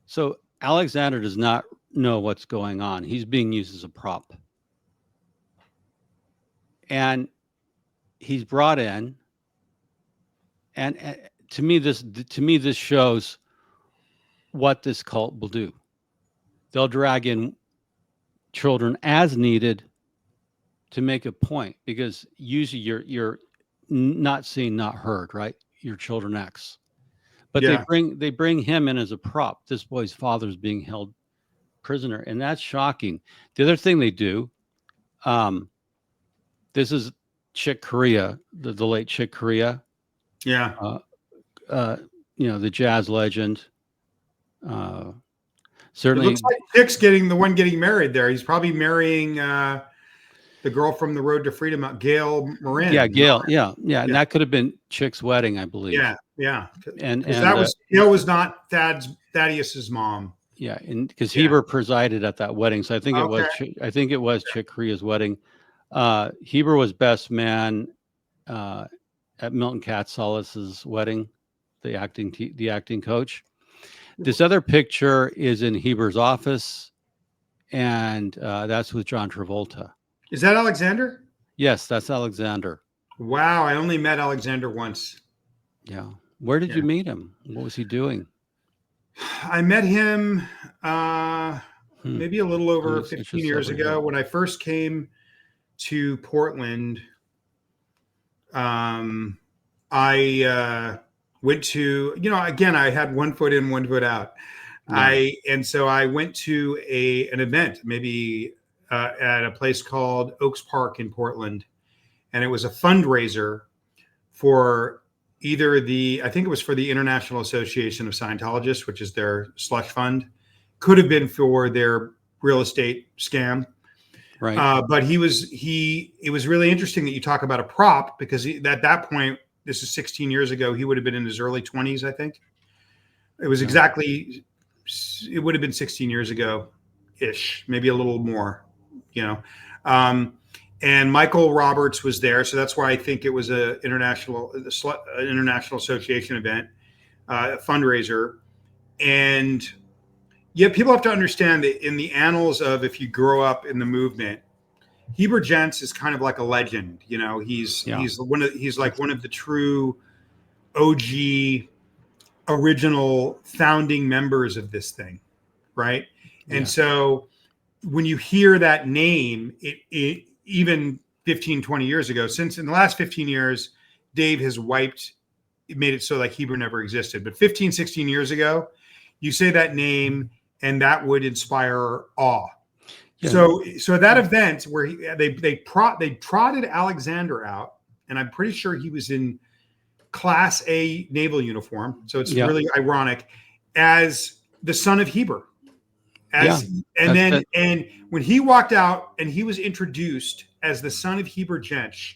So Alexander does not know what's going on. He's being used as a prop. And he's brought in, and to me this shows what this cult will do. They'll drag in children as needed to make a point, because usually you're not seen, not heard, right? You're children X. But Yeah. they bring him in as a prop. This boy's father is being held prisoner, and that's shocking. The other thing they do, this is Chick Corea, the late Chick Corea. Yeah. The jazz legend. It Certainly, looks like Chick's getting married there. He's probably marrying the girl from the Road to Freedom, Gail Morin. yeah, Gail, yeah, and that could have been Chick's wedding, I believe. Yeah. and Gail was not Thaddeus's mom. Yeah, and because Heber presided at that wedding, so I think it was Chick Corea's wedding. Heber was best man at Milton Katsolis's wedding, the acting coach. This other picture is in Heber's office, and that's with John Travolta. Is that Alexander? Yes, that's Alexander. Wow, I only met Alexander once. Yeah. Where did you meet him? What was he doing? I met him maybe a little over 15 years ago when I first came to Portland. I went to, again, I had 1 foot in, 1 foot out. Yeah. So I went to an event, maybe at a place called Oaks Park in Portland. And it was a fundraiser for either I think it was for the International Association of Scientologists, which is their slush fund. Could have been for their real estate scam. Right. But it was really interesting that you talk about a prop, because at that point, this is 16 years ago, he would have been in his early 20s, I think. It was it would have been 16 years ago-ish, maybe a little more, and Michael Roberts was there. So that's why I think it was an international association event, a fundraiser. And yeah, people have to understand that in the annals of, if you grow up in the movement, Heber Jentzsch is kind of like a legend. He's like one of the true OG original founding members of this thing, right? And so when you hear that name, it even 15, 20 years ago, since in the last 15 years, Dave has made it so like Heber never existed. But 15, 16 years ago, you say that name and that would inspire awe. Yeah. So at that event where they trotted Alexander out, and I'm pretty sure he was in Class A naval uniform. So it's Yeah. really ironic, as the son of Heber. And when he walked out and he was introduced as the son of Heber Jentzsch,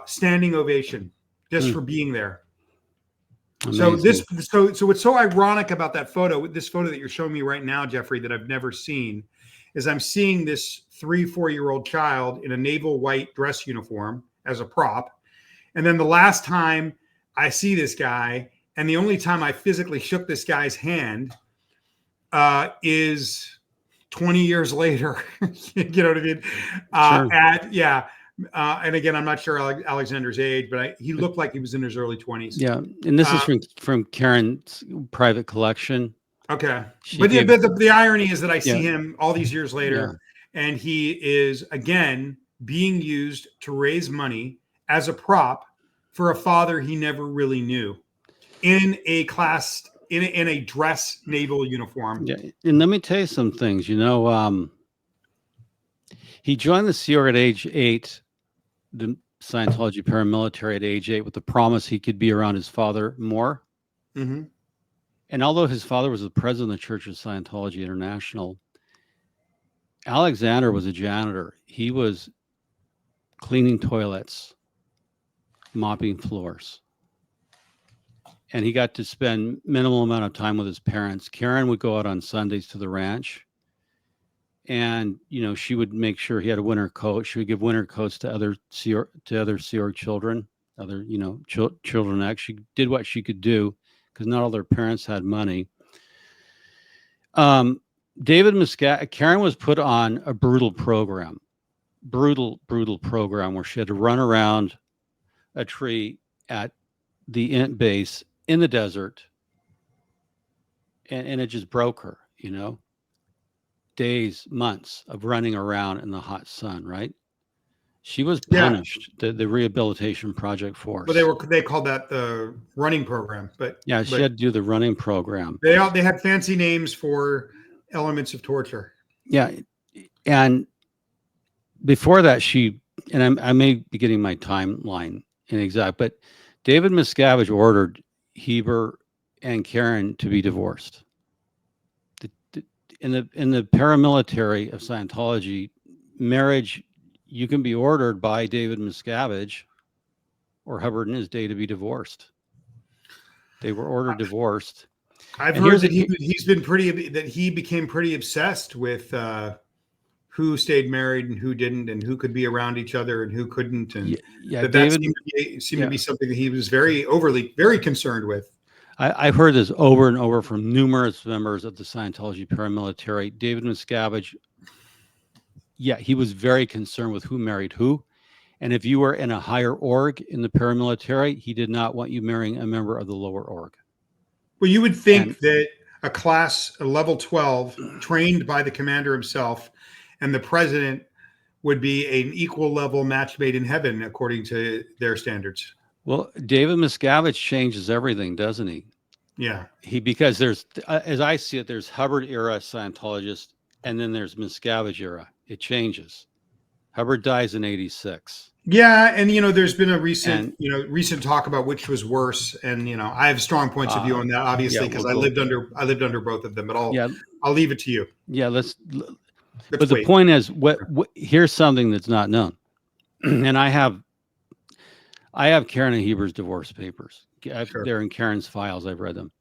standing ovation just for being there. Amazing. So what's so ironic about that photo, this photo that you're showing me right now, Jeffrey, that I've never seen, is I'm seeing this 3-4-year-old child in a naval white dress uniform as a prop. And then the last time I see this guy, and the only time I physically shook this guy's hand, is 20 years later. You know what I mean? Sure. And again, I'm not sure Alexander's age, but he looked like he was in his early 20s. Yeah, and this is from Karen's private collection. Okay, but the irony is that I see him all these years later, and he is again being used to raise money as a prop for a father he never really knew, in a dress naval uniform. Yeah, and let me tell you some things. You know, he joined the Sea Org at age 8, the Scientology paramilitary at age 8, with the promise he could be around his father more. Mm-hmm. And although his father was the president of the Church of Scientology International, Alexander was a janitor. He was cleaning toilets, mopping floors. And he got to spend minimal amount of time with his parents. Karen would go out on Sundays to the ranch. And, you know, she would make sure he had a winter coat. She would give winter coats to other Sea Org children, other, you know, children X. She did what she could do, because not all their parents had money. Karen was put on a brutal program where she had to run around a tree at the ant base in the desert, and it just broke her, you know. Days, months of running around in the hot sun, right? She was punished. The Rehabilitation Project Force. But they called that the running program. But she had to do the running program. They had fancy names for elements of torture. Yeah, and before that, I may be getting my timeline inexact, but David Miscavige ordered Heber and Karen to be divorced. In the paramilitary of Scientology, marriage, you can be ordered by David Miscavige or Hubbard in his day to be divorced. They were ordered divorced. I've heard that he became pretty obsessed with who stayed married and who didn't, and who could be around each other and who couldn't, and David seemed to be something that he was very concerned with. I've heard this over and over from numerous members of the Scientology paramilitary. David Miscavige, he was very concerned with who married who. And if you were in a higher org in the paramilitary, he did not want you marrying a member of the lower org. Well, you would think that a level 12, trained by the commander himself, and the president would be an equal level match made in heaven, according to their standards. Well, David Miscavige changes everything, doesn't he? Yeah. Because there's, as I see it, there's Hubbard era Scientologist, and then there's Miscavige era. It changes. Hubbard dies in 86. Yeah, and there's been a recent talk about which was worse, and I have strong points of view on that, obviously, because I lived under both of them. But I'll leave it to you. Yeah, but the point is, what here's something that's not known, and I have Karen and Heber's divorce papers. Sure. They're in Karen's files. I've read them.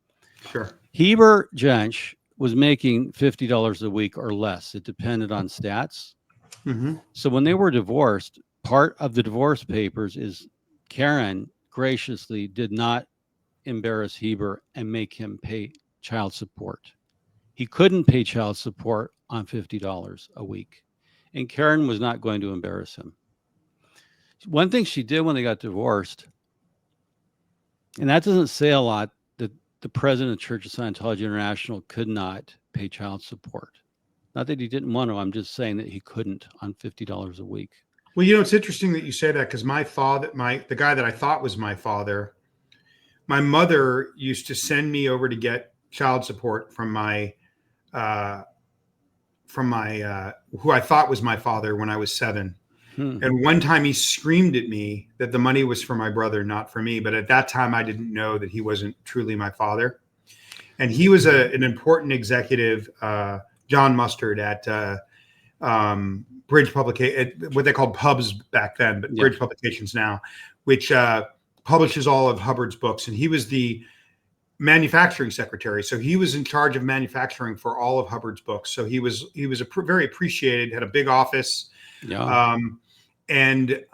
Sure. Heber Jentzsch was making $50 a week or less. It depended on stats. Mm-hmm. So when they were divorced, part of the divorce papers is Karen graciously did not embarrass Heber and make him pay child support. He couldn't pay child support on $50 a week, and Karen was not going to embarrass him. One thing she did when they got divorced, and that doesn't say a lot, that the president of the Church of Scientology International could not pay child support. Not that he didn't want to. I'm just saying that he couldn't on $50 a week. Well, it's interesting that you say that, because my father, the guy that I thought was my father, my mother used to send me over to get child support from my who I thought was my father when I was 7. And one time he screamed at me that the money was for my brother, not for me. But at that time, I didn't know that he wasn't truly my father. And he was an important executive, John Mustard at Bridge Publication, what they called Pubs back then, but Bridge Publications now, which publishes all of Hubbard's books. And he was the manufacturing secretary, so he was in charge of manufacturing for all of Hubbard's books. So he was very appreciated, had a big office. And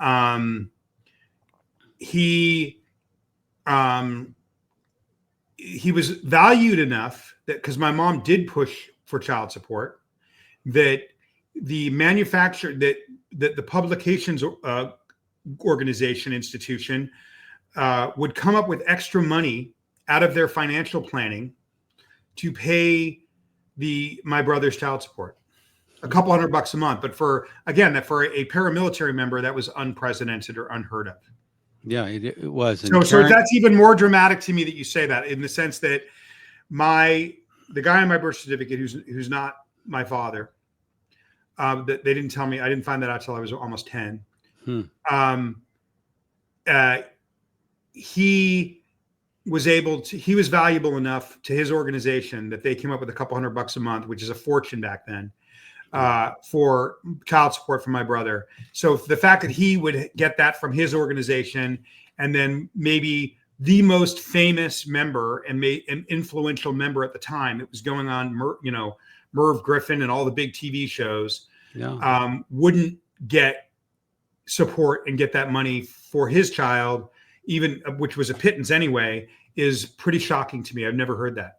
he was valued enough that, because my mom did push for child support, that the manufacturer, that the publications institution would come up with extra money out of their financial planning to pay my brother's child support, a couple $100 a month. But for a paramilitary member, that was unprecedented or unheard of. Yeah, it was. So that's even more dramatic to me that you say that, in the sense that the guy on my birth certificate who's not my father, that they didn't tell me. I didn't find that out till I was almost 10. He was valuable enough to his organization that they came up with a couple $100 a month, which is a fortune back then, for child support for my brother. So the fact that he would get that from his organization, and then maybe the most famous member and an influential member at the time, it was going on, Merv Griffin and all the big TV shows, wouldn't get support and get that money for his child, even, which was a pittance anyway, is pretty shocking to me. I've never heard that.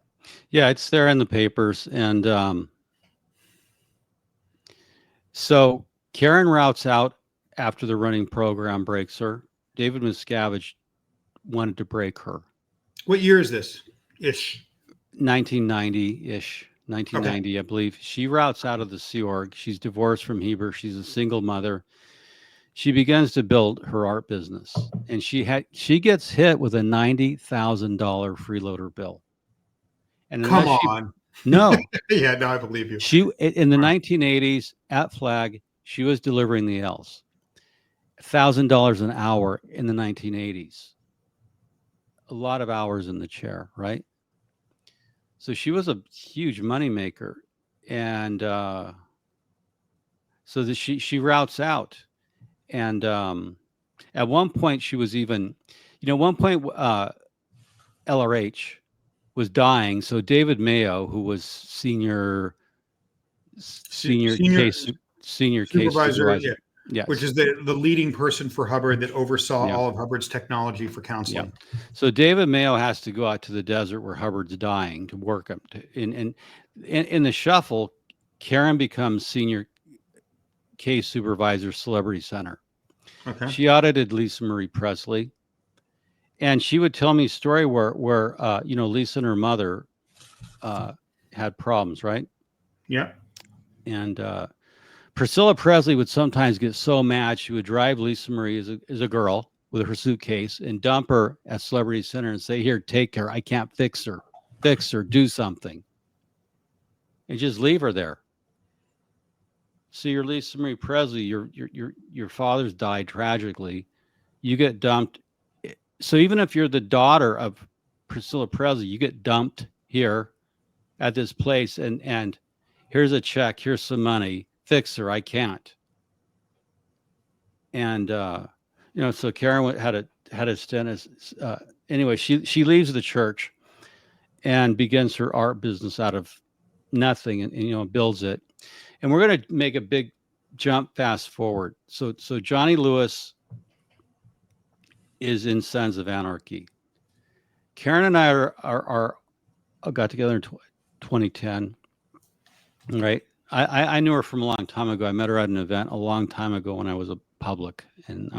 Yeah, it's there in the papers. And so Karen routes out after the running program breaks her. David Miscavige wanted to break her. What year is this? Ish. 1990-ish. 1990, okay. I believe. She routes out of the Sea Org. She's divorced from Heber. She's a single mother. She begins to build her art business, and she gets hit with a $90,000 freeloader bill. And come on, no, yeah, no, I believe you. She in the 1980s at Flag, she was delivering the L's, $1,000 an hour in the 1980s. A lot of hours in the chair, right? So she was a huge moneymaker, and so that she routes out. And at one point, she was even, one point, LRH was dying. So David Mayo, who was senior case supervisor, yes. Which is the leading person for Hubbard that oversaw all of Hubbard's technology for counseling. Yeah. So David Mayo has to go out to the desert where Hubbard's dying to work him. In the shuffle, Karen becomes senior case supervisor, Celebrity Center. Okay. She audited Lisa Marie Presley, and she would tell me a story where Lisa and her mother had problems, right? Yeah. And Priscilla Presley would sometimes get so mad she would drive Lisa Marie as a girl with her suitcase and dump her at Celebrity Center and say, "Here, take her. I can't fix her. Do something," and just leave her there. So you're Lisa Marie Presley, your father's died tragically. You get dumped. So even if you're the daughter of Priscilla Presley, you get dumped here at this place, and here's a check, here's some money, fix her, I can't. And so Karen had a stint as anyway, she leaves the church and begins her art business out of nothing, and builds it. And we're going to make a big jump fast forward. So Johnny Lewis is in Sons of Anarchy. Karen and I are got together in 2010. Right. I knew her from a long time ago. I met her at an event a long time ago when I was a public, and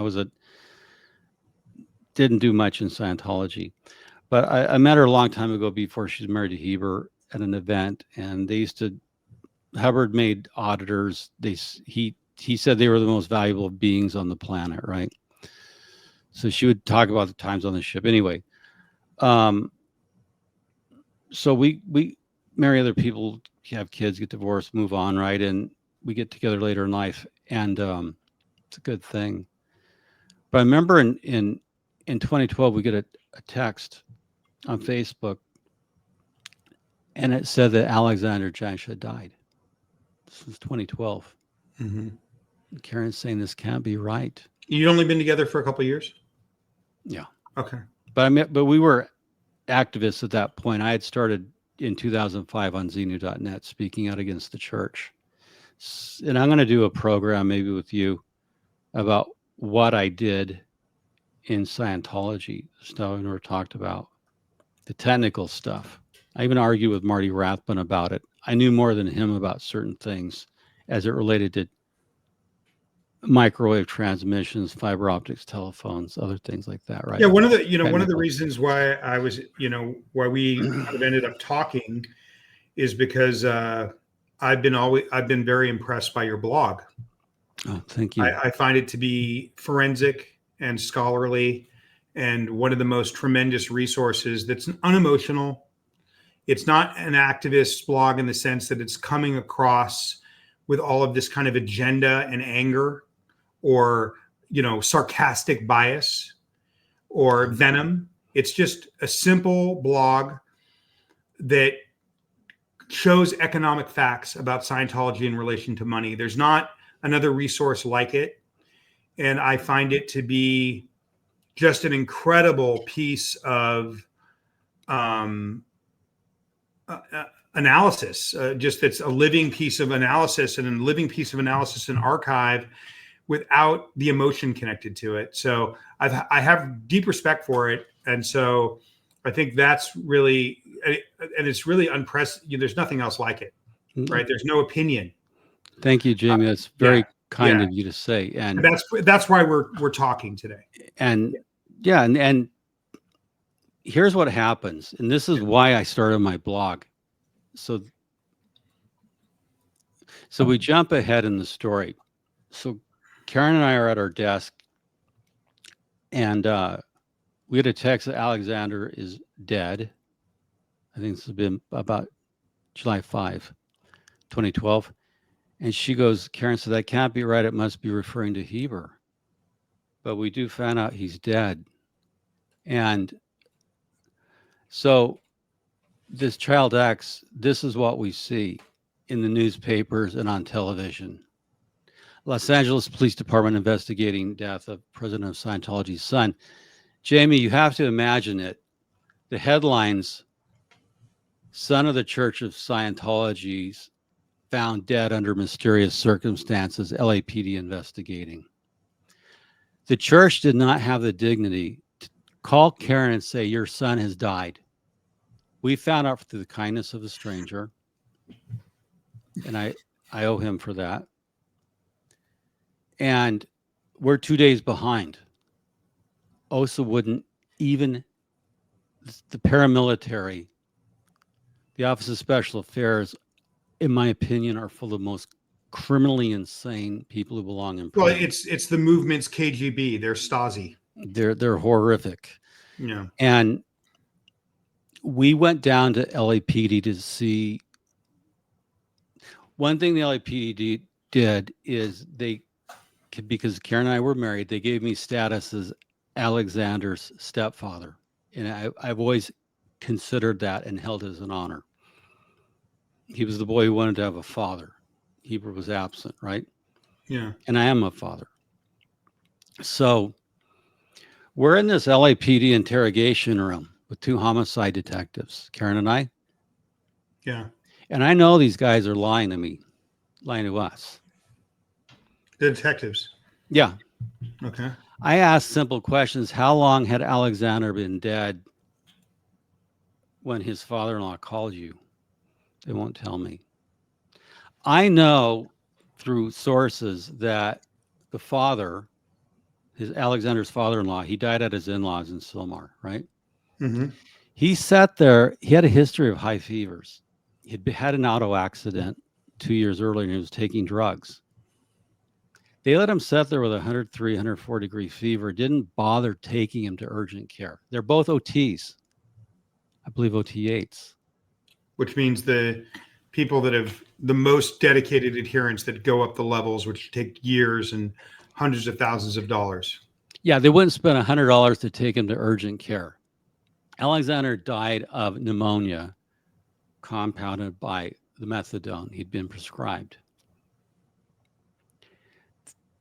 didn't do much in Scientology, but I met her a long time ago before she was married to Heber at an event, and Hubbard made auditors. He said they were the most valuable beings on the planet, right? So she would talk about the times on the ship. Anyway, so we marry other people, have kids, get divorced, move on, right? And we get together later in life. And It's a good thing. But I remember in 2012, we get a text on Facebook, and it said that Alexander Jansch had died. This was 2012. Mm-hmm. Karen's saying this can't be right. You'd only been together for a couple of years? Yeah. Okay. But we were activists at that point. I had started in 2005 on Xenu.net speaking out against the church. And I'm going to do a program maybe with you about what I did in Scientology, stuff we never talked about, the technical stuff. I even argued with Marty Rathbun about it. I knew more than him about certain things as it related to microwave transmissions, fiber optics, telephones, other things like that, right? Yeah, one of the reasons why I was, why we kind of ended up talking is because I've been very impressed by your blog. Oh, thank you. I find it to be forensic and scholarly, and one of the most tremendous resources that's unemotional. It's not an activist blog in the sense that it's coming across with all of this kind of agenda and anger or, sarcastic bias or venom. It's just a simple blog that shows economic facts about Scientology in relation to money. There's not another resource like it. And I find it to be just an incredible piece of analysis. Just it's a living piece of analysis and a living piece of analysis and archive without the emotion connected to it. So I have deep respect for it. And so I think that's really, and it's really unprecedented. There's nothing else like it, right? There's no opinion. Thank you, Jamie. That's very kind of you to say. And that's why we're talking today. And and here's what happens. And this is why I started my blog. So we jump ahead in the story. So Karen and I are at our desk, and we had a text that Alexander is dead. I think this has been about July 5, 2012. And she goes, Karen said, that can't be right. It must be referring to Heber. But we do find out he's dead. And so this child X, this is what we see in the newspapers and on television. Los Angeles Police Department investigating death of President of Scientology's son. Jamie, you have to imagine it. The headlines, son of the Church of Scientology's found dead under mysterious circumstances, LAPD investigating. The church did not have the dignity to call Karen and say, your son has died. We found out through the kindness of a stranger, and I owe him for that. And we're 2 days behind. OSA wouldn't even, the paramilitary, the Office of Special Affairs, in my opinion, are full of most criminally insane people who belong in prison. Well, it's the movement's KGB. They're Stasi. They're horrific. Yeah. And we went down to LAPD to see. One thing the LAPD did is because Karen and I were married, they gave me status as Alexander's stepfather. And I've always considered that and held it as an honor. He was the boy who wanted to have a father. Heber was absent, right? Yeah. And I am a father. So we're in this LAPD interrogation room with two homicide detectives, Karen and I. Yeah. And I know these guys are lying to me, lying to us. The detectives. Yeah. Okay. I asked simple questions. How long had Alexander been dead when his father-in-law called you? They won't tell me. I know through sources that the father, Alexander's father-in-law, he died at his in-laws in Sylmar, right? Mm-hmm. He sat there. He had a history of high fevers. He'd had an auto accident 2 years earlier, and he was taking drugs. They let him sit there with 103, 104 degree fever, didn't bother taking him to urgent care. They're both OTs. I believe OT8s. Which means the people that have the most dedicated adherents that go up the levels, which take years and hundreds of thousands of dollars. Yeah, they wouldn't spend $100 to take him to urgent care. Alexander died of pneumonia compounded by the methadone he'd been prescribed.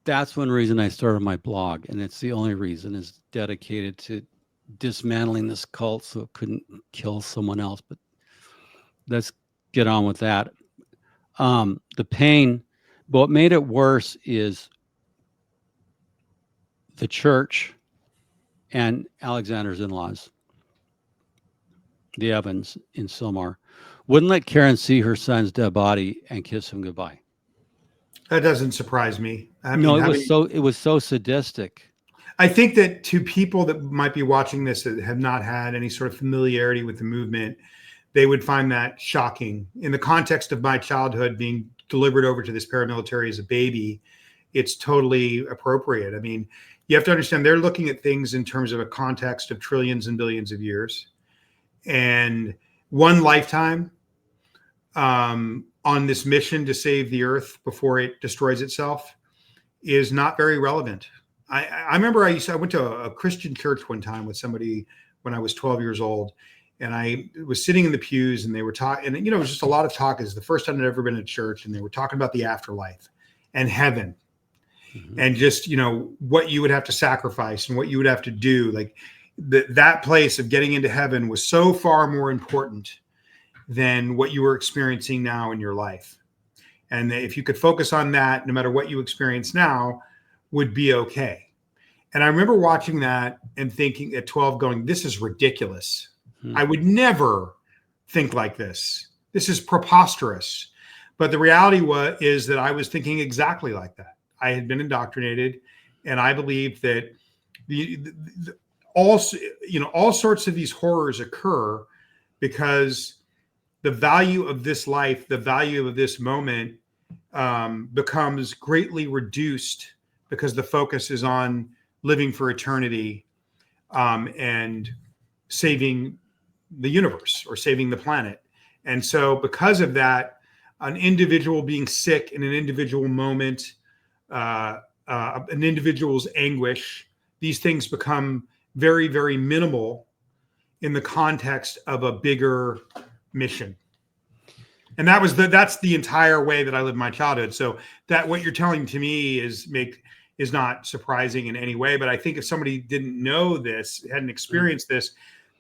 That's one reason I started my blog, and it's the only reason, is dedicated to dismantling this cult so it couldn't kill someone else. But let's get on with that. The pain, but what made it worse is the church and Alexander's in-laws, the Evans in Sylmar, wouldn't let Karen see her son's dead body and kiss him goodbye. That doesn't surprise me. It was so sadistic. I think that to people that might be watching this that have not had any sort of familiarity with the movement, they would find that shocking. In the context of my childhood being delivered over to this paramilitary as a baby, it's totally appropriate. I mean, you have to understand they're looking at things in terms of a context of trillions and billions of years. And one lifetime on this mission to save the earth before it destroys itself is not very relevant. I remember I went to a Christian church one time with somebody when I was 12 years old, and I was sitting in the pews and they were talking, and it was just a lot of talk. It's the first time I'd ever been to church, and they were talking about the afterlife and heaven, and just, what you would have to sacrifice and what you would have to do. Like that place of getting into heaven was so far more important than what you were experiencing now in your life. And if you could focus on that, no matter what you experience now, would be okay. And I remember watching that and thinking at 12, going, this is ridiculous. I would never think like this. This is preposterous. But the reality is that I was thinking exactly like that. I had been indoctrinated, and I believed that all sorts of these horrors occur because the value of this life, the value of this moment becomes greatly reduced because the focus is on living for eternity and saving the universe or saving the planet. And so because of that, an individual being sick in an individual moment, an individual's anguish, these things become very, very minimal in the context of a bigger mission. And that's the entire way that I lived my childhood. So that what you're telling to me is not surprising in any way. But I think if somebody didn't know this, hadn't experienced this,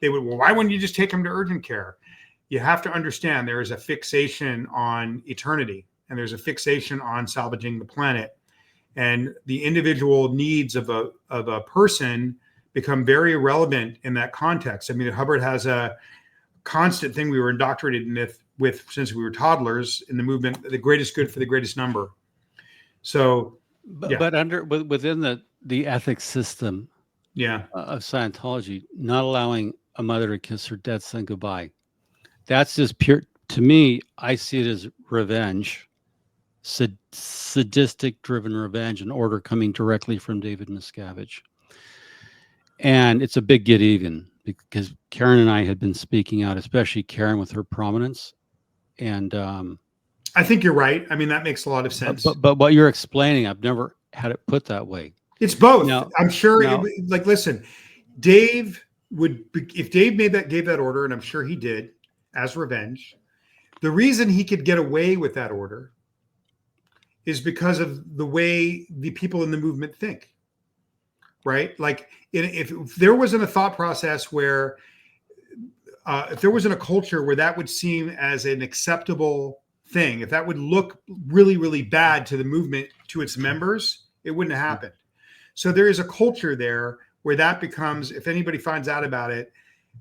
they would, well, why wouldn't you just take them to urgent care? You have to understand there is a fixation on eternity, and there's a fixation on salvaging the planet, and the individual needs of a person become very irrelevant in that context. I mean, Hubbard has a constant thing we were indoctrinated with since we were toddlers in the movement: the greatest good for the greatest number. So, but within the ethics system, of Scientology, not allowing a mother to kiss her dead son goodbye, that's just pure. To me, I see it as revenge, sadistic-driven revenge, an order coming directly from David Miscavige, and it's a big get even because Karen and I had been speaking out, especially Karen with her prominence, and I think you're right. I mean, that makes a lot of sense. But what you're explaining, I've never had it put that way. It's both. Now, I'm sure. Listen, Dave if Dave gave that order, and I'm sure he did as revenge. The reason he could get away with that order is because of the way the people in the movement think, right? Like if there wasn't a thought process where, if there wasn't a culture where that would seem as an acceptable thing, if that would look really, really bad to the movement, to its members, it wouldn't have happened. So there is a culture there where that becomes, if anybody finds out about it,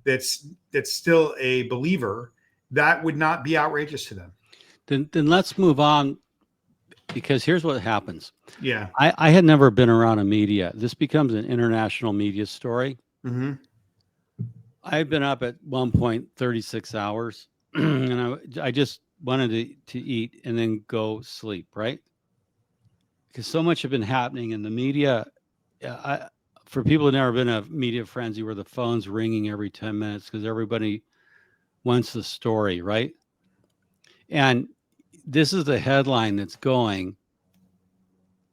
that's still a believer, that would not be outrageous to them. Then let's move on, because here's what happens. Yeah. I had never been around a media. This becomes an international media story. Mm-hmm. I had been up at one point 36 hours, and I just wanted to eat and then go sleep, right? Because so much had been happening in the media. For people who've never been a media frenzy where the phone's ringing every 10 minutes because everybody wants the story, right? And this is the headline that's going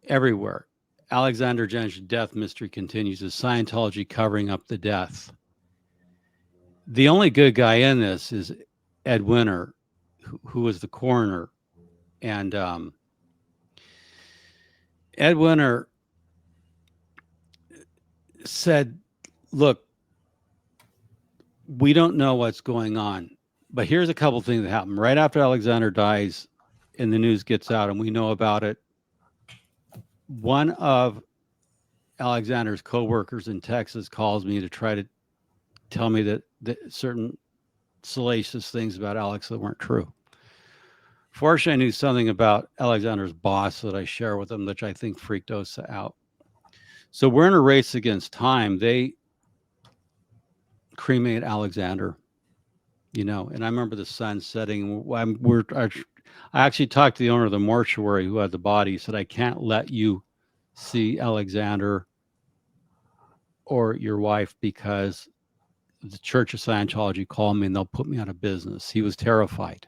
everywhere. Alexander Jentzsch death mystery continues. Is Scientology covering up the death? The only good guy in this is Ed Winter, who was the coroner. And Ed Winter said, look, we don't know what's going on, but here's a couple things that happened. Right after Alexander dies and the news gets out and we know about it, one of Alexander's co-workers in Texas calls me to try to tell me that certain salacious things about Alex that weren't true. Fortunately, I knew something about Alexander's boss that I share with him, which I think freaked Osa out. So we're in a race against time. They cremate Alexander, and I remember the sun setting. I actually talked to the owner of the mortuary who had the body. He said, I can't let you see Alexander or your wife because the Church of Scientology called me and they'll put me out of business. He was terrified.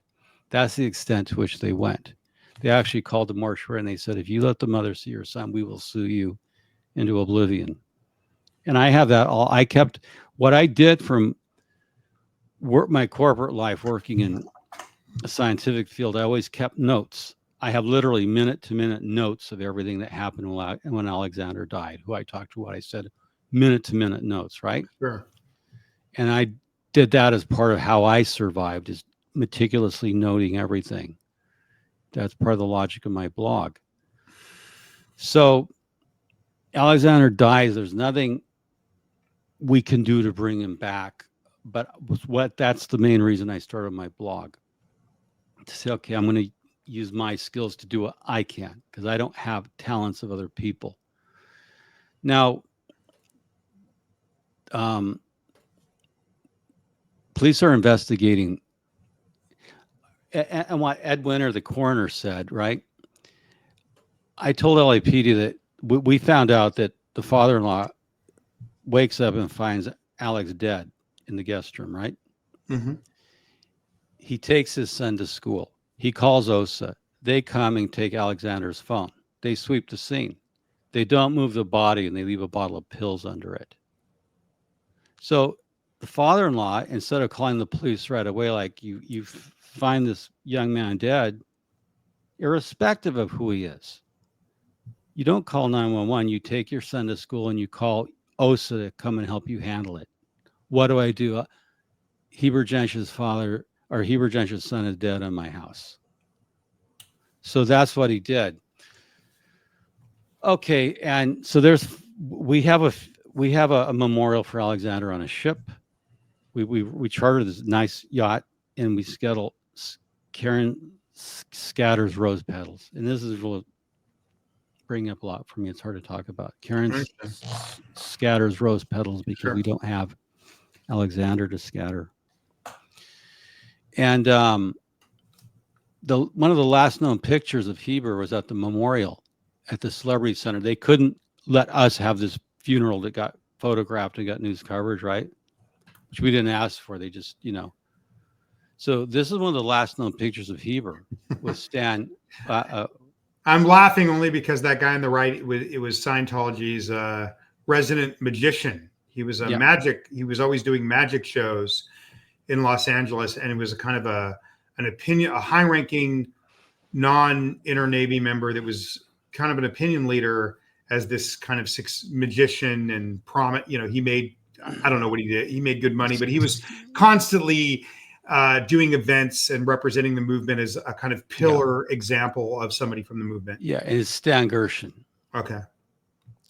That's the extent to which they went. They actually called the mortuary and they said, if you let the mother see your son, we will sue you into oblivion. And I have that all. I kept what I did from my corporate life working in a scientific field. I always kept notes. I have literally minute-to-minute notes of everything that happened when Alexander died, who I talked to, what I said, minute-to-minute notes, right? Sure. And I did that as part of how I survived, is meticulously noting everything. That's part of the logic of my blog. So Alexander dies. There's nothing we can do to bring him back. But that's the main reason I started my blog. To say, okay, I'm going to use my skills to do what I can, because I don't have talents of other people. Now, police are investigating, and what Ed Winter, the coroner, said, right? I told LAPD that we found out that the father-in-law wakes up and finds Alex dead in the guest room, right? Mm-hmm. He takes his son to school. He calls OSA. They come and take Alexander's phone. They sweep the scene. They don't move the body, and they leave a bottle of pills under it. So the father-in-law, instead of calling the police right away, like you find this young man dead, irrespective of who he is, you don't call 911. You take your son to school and you call OSA to come and help you handle it. What do I do? Heber Jentzsch's father, or Heber Jentzsch's son, is dead in my house. So that's what he did. Okay, and so we have a memorial for Alexander on a ship. We chartered this nice yacht, and Karen scatters rose petals, and this is really bringing up a lot for me. It's hard to talk about. Karen scatters rose petals because we don't have Alexander to scatter. And one of the last known pictures of Heber was at the memorial at the Celebrity Center. They couldn't let us have this funeral that got photographed and got news coverage, right? Which we didn't ask for. They just, So this is one of the last known pictures of Heber with Stan. I'm laughing only because that guy on the right, it was Scientology's resident magician. He was he was always doing magic shows in Los Angeles, and it was a kind of a high-ranking non-inner Navy member that was kind of an opinion leader as this kind of magician and he made, I don't know what he did. He made good money, but he was constantly doing events and representing the movement as a kind of pillar example of somebody from the movement. Yeah, and it's Stan Gerson. Okay.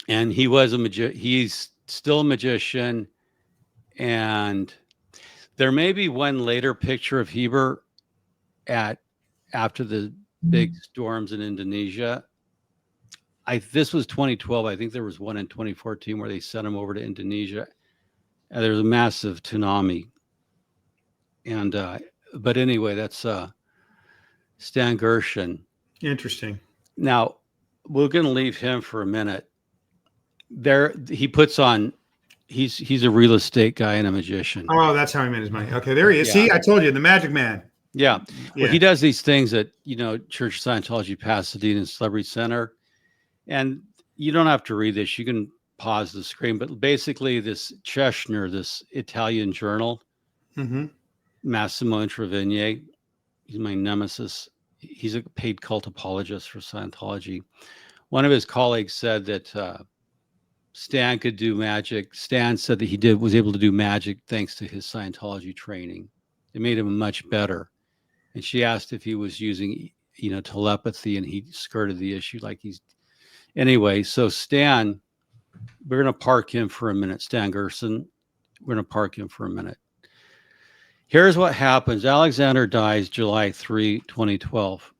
And he was he's still a magician. And there may be one later picture of Heber after the big storms in Indonesia. This was 2012. I think there was one in 2014 where they sent him over to Indonesia. And there was a massive tsunami. And but anyway, that's Stan Gerson. Interesting. Now we're going to leave him for a minute. He puts on. He's a real estate guy and a magician. Oh, that's how he made his money. Okay, there he is. Yeah. See, I told you, the magic man. Yeah. Yeah. Well, he does these things at, Church of Scientology, Pasadena and Celebrity Center. And you don't have to read this. You can pause the screen. But basically, this Cheshner, this Italian journal, Mm-hmm. Massimo Intravigne, he's my nemesis. He's a paid cult apologist for Scientology. One of his colleagues said that Stan could do magic. Stan said that he was able to do magic thanks to his Scientology training. It made him much better. And she asked if he was using, telepathy, and he skirted the issue like he's. Anyway, so Stan, we're going to park him for a minute. Stan Gerson, we're going to park him for a minute. Here's what happens. Alexander dies July 3, 2012.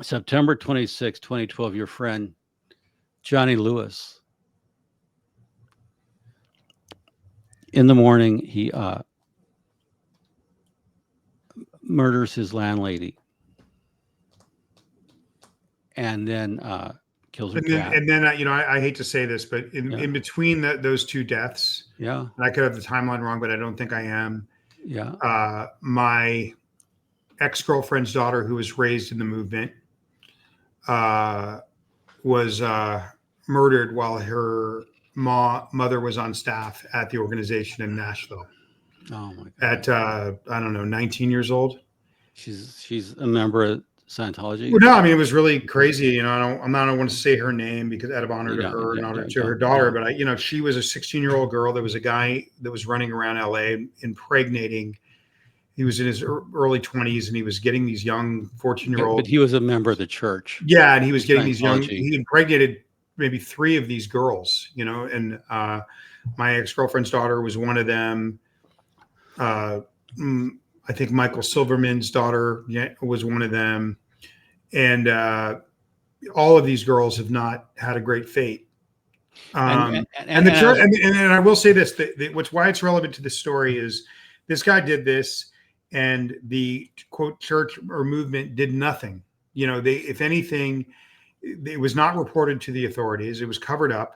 September 26, 2012, your friend, Johnny Lewis. In the morning, he murders his landlady. And then kills her cat. And then I hate to say this, but in between those two deaths, and I could have the timeline wrong, but I don't think I am. Yeah. My ex-girlfriend's daughter, who was raised in the movement, was murdered while her mother was on staff at the organization in Nashville. Oh my God. At I don't know, 19 years old. She's a member of Scientology. Well, no, I mean, it was really crazy. I don't want to say her name because out of honor to her and honor to her daughter. But she was a 16-year-old girl. There was a guy that was running around LA impregnating. He was in his early 20s and he was getting these young 14-year-old. But he was a member of the church. Yeah, and he was getting these young. He impregnated maybe 3 of these girls. And my ex-girlfriend's daughter was one of them. I think Michael Silverman's daughter was one of them. And all of these girls have not had a great fate. And the church, and I will say this, why it's relevant to this story is this guy did this and the quote church or movement did nothing. If anything, it was not reported to the authorities. It was covered up,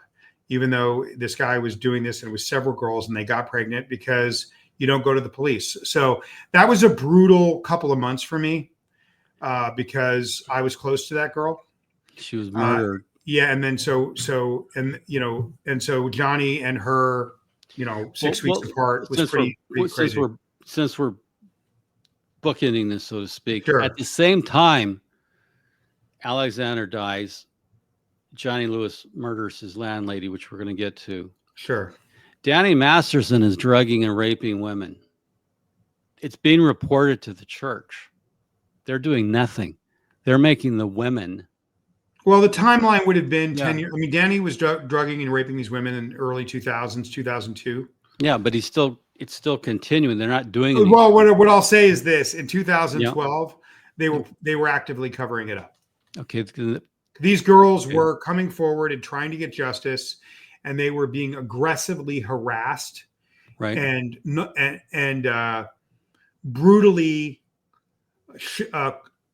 even though this guy was doing this and it was several girls and they got pregnant because you don't go to the police. So that was a brutal couple of months for me because I was close to that girl. She was murdered. And then so Johnny and her, 6 weeks apart was pretty crazy. Since we're bookending this, so to speak, sure. At the same time, Alexander dies. Johnny Lewis murders his landlady, which we're going to get to. Sure. Danny Masterson is drugging and raping women. It's being reported to the church. They're doing nothing. They're making the women. Well, the timeline would have been 10 years. I mean, Danny was drugging and raping these women in early 2000s, 2002. Yeah, but it's still continuing. They're not doing anything. Well, what I'll say is this. In 2012, they were actively covering it up. Okay. These girls were coming forward and trying to get justice, and they were being aggressively harassed, right, and brutally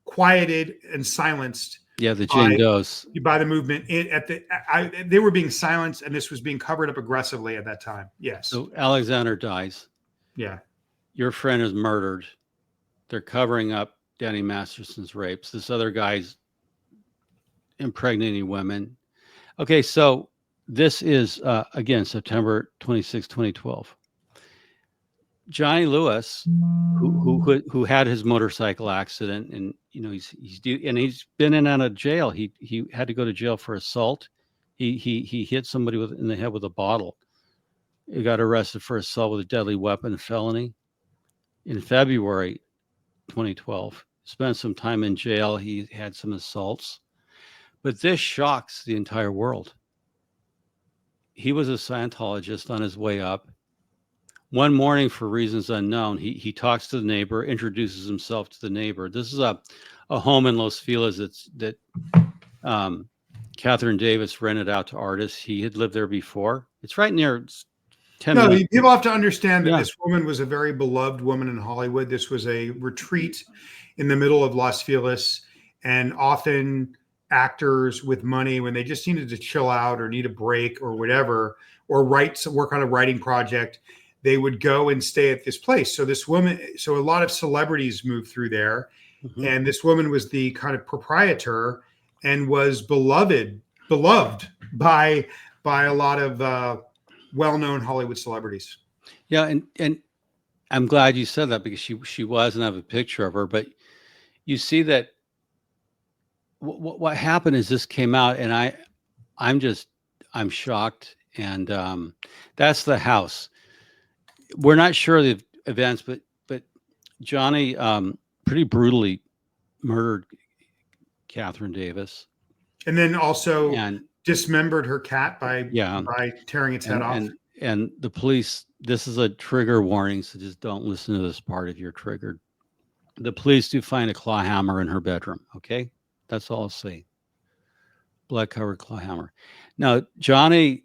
quieted and silenced. Yeah, the Jane Does by the movement. They were being silenced, and this was being covered up aggressively at that time. Yes. So Alexander dies. Yeah. Your friend is murdered. They're covering up Danny Masterson's rapes. This other guy's impregnating women. Okay, so this is again September 26, 2012. Johnny Lewis, who had his motorcycle accident, and he's been in and out of jail. He had to go to jail for assault. He hit somebody in the head with a bottle. He got arrested for assault with a deadly weapon felony in February 2012. Spent some time in jail. He had some assaults, but this shocks the entire world. He was a Scientologist on his way up. One morning, for reasons unknown, he talks to the neighbor, introduces himself to the neighbor. This is a home in Los Feliz that Catherine Davis rented out to artists. He had lived there before. It's right near 10 minutes. People have to understand that this woman was a very beloved woman in Hollywood. This was a retreat in the middle of Los Feliz, and often actors with money, when they just needed to chill out or need a break or whatever, or work on a writing project, they would go and stay at this place. So this woman, so a lot of celebrities moved through there, and this woman was the kind of proprietor and was beloved by a lot of well-known Hollywood celebrities. Yeah, and I'm glad you said that, because she was, and I have a picture of her. But you see that what happened is this came out, and I'm shocked, and that's the house. We're not sure of the events, but Johnny pretty brutally murdered Catherine Davis, and then also and dismembered her cat by tearing its head off. And the police, this is a trigger warning, so just don't listen to this part if you're triggered. The police do find a claw hammer in her bedroom. Okay, that's all I'll say. Blood covered claw hammer. Now Johnny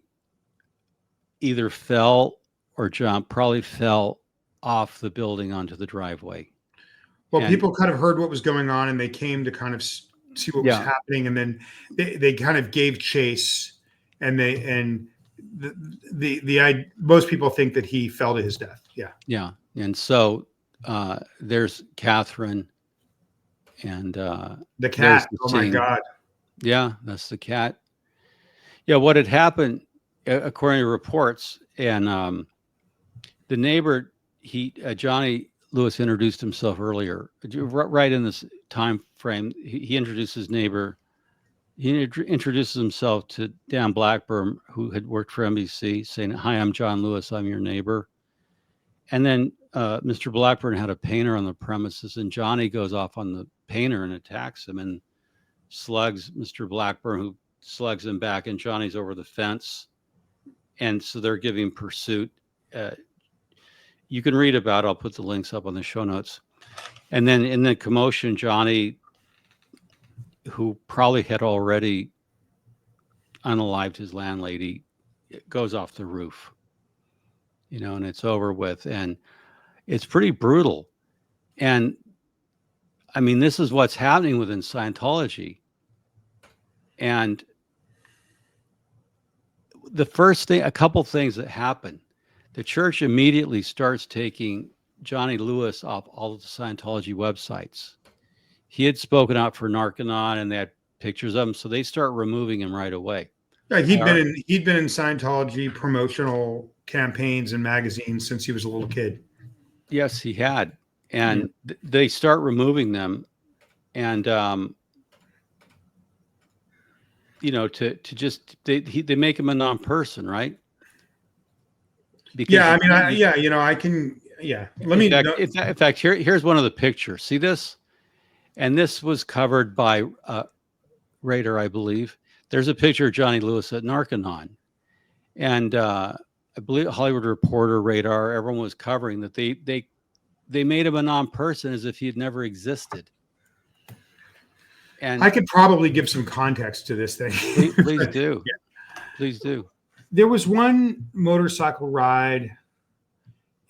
either fell or jumped, probably fell off the building onto the driveway. Well, people kind of heard what was going on, and they came to kind of see what was happening, and then they kind of gave chase, and most people think that he fell to his death. Yeah. And so there's Catherine, and the cat. Oh my God. Yeah, that's the cat. Yeah, what had happened, according to reports, and the neighbor, Johnny Lewis introduced himself earlier, right in this time frame. He introduced his neighbor. He introduces himself to Dan Blackburn, who had worked for NBC, saying, "Hi, I'm John Lewis. I'm your neighbor." And then Mr. Blackburn had a painter on the premises, and Johnny goes off on the painter and attacks him and slugs Mr. Blackburn, who slugs him back, and Johnny's over the fence. And so they're giving pursuit. You can read about it. I'll put the links up on the show notes. And then in the commotion, Johnny, who probably had already unalived his landlady, goes off the roof, and it's over with. And it's pretty brutal. And I mean, this is what's happening within Scientology. And the first thing, a couple things that happen, the church immediately starts taking Johnny Lewis off all of the Scientology websites. He had spoken out for Narconon, and they had pictures of him, so they start removing him right away. Yeah, he'd been in Scientology promotional campaigns and magazines since he was a little kid. Yes, he had, and they start removing them, and to just they make him a non-person, right? Because in fact, here's one of the pictures. See this? And this was covered by Radar, I believe. There's a picture of Johnny Lewis at Narconon. And I believe Hollywood Reporter, Radar, everyone was covering that they made him a non-person as if he had never existed. And I could probably give some context to this thing. Please do. Yeah. Please do. There was one motorcycle ride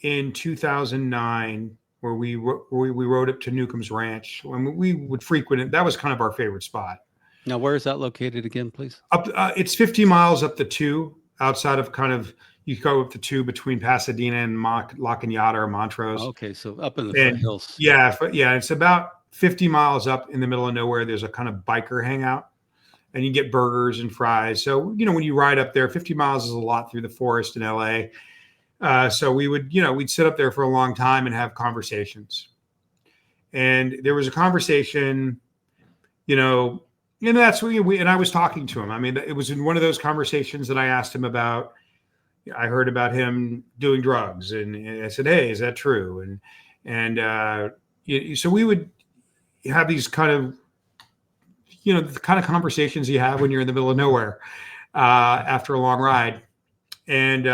in 2009 where we rode up to Newcomb's Ranch. When we would frequent it, that was kind of our favorite spot. Now, where is that located again, please? It's 50 miles up the 2, outside of you go up the 2 between Pasadena and La Cañada or Montrose. Okay, so up in the foothills. Yeah, it's about 50 miles up in the middle of nowhere. There's a kind of biker hangout, and you get burgers and fries. So, when you ride up there, 50 miles is a lot through the forest in LA. So we would, we'd sit up there for a long time and have conversations. And there was a conversation, and that's what and I was talking to him. I mean, it was in one of those conversations that I asked him about. I heard about him doing drugs, and I said, "Hey, is that true?" And so we would have these kind of, the kind of conversations you have when you're in the middle of nowhere after a long ride. And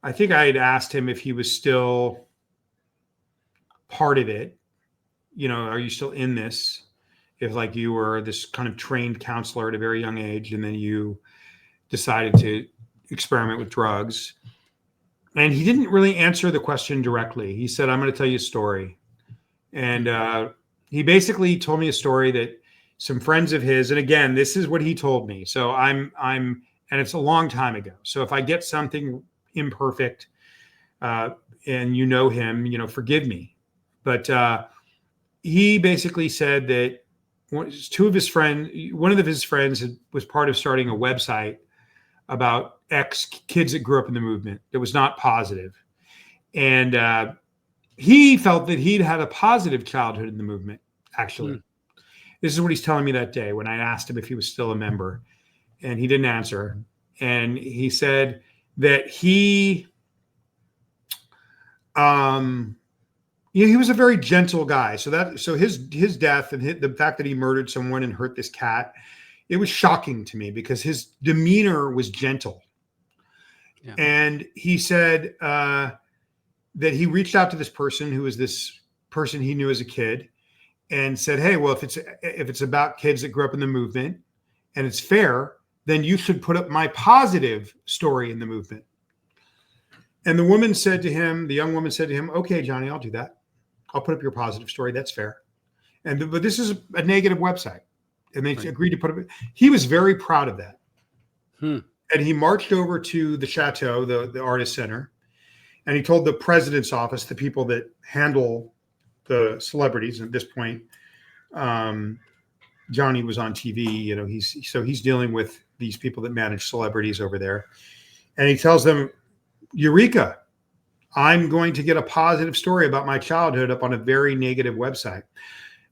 I think I had asked him if he was still part of it. Are you still in this? If you were this kind of trained counselor at a very young age, and then you decided to experiment with drugs. And he didn't really answer the question directly. He said, "I'm going to tell you a story." And he basically told me a story that some friends of his, and again, this is what he told me. So and it's a long time ago. So if I get something imperfect, and you know him, forgive me. But he basically said that one of his friends was part of starting a website about kids that grew up in the movement that was not positive. And he felt that he'd had a positive childhood in the movement, actually. This is what he's telling me that day when I asked him if he was still a member, and he didn't answer. And he said that he was a very gentle guy. So his death and the fact that he murdered someone and hurt this cat, it was shocking to me because his demeanor was gentle. Yeah. And he said that he reached out to this person who was this person he knew as a kid and said, hey, well, if it's about kids that grew up in the movement and it's fair, then you should put up my positive story in the movement. And the young woman said to him, okay, Johnny, I'll do that. I'll put up your positive story. That's fair. But this is a negative website. And they agreed to put up. He was very proud of that. And he marched over to the Chateau, the artist center, and he told the president's office, the people that handle the celebrities. At this point, Johnny was on TV. He's dealing with these people that manage celebrities over there. And he tells them, Eureka, I'm going to get a positive story about my childhood up on a very negative website.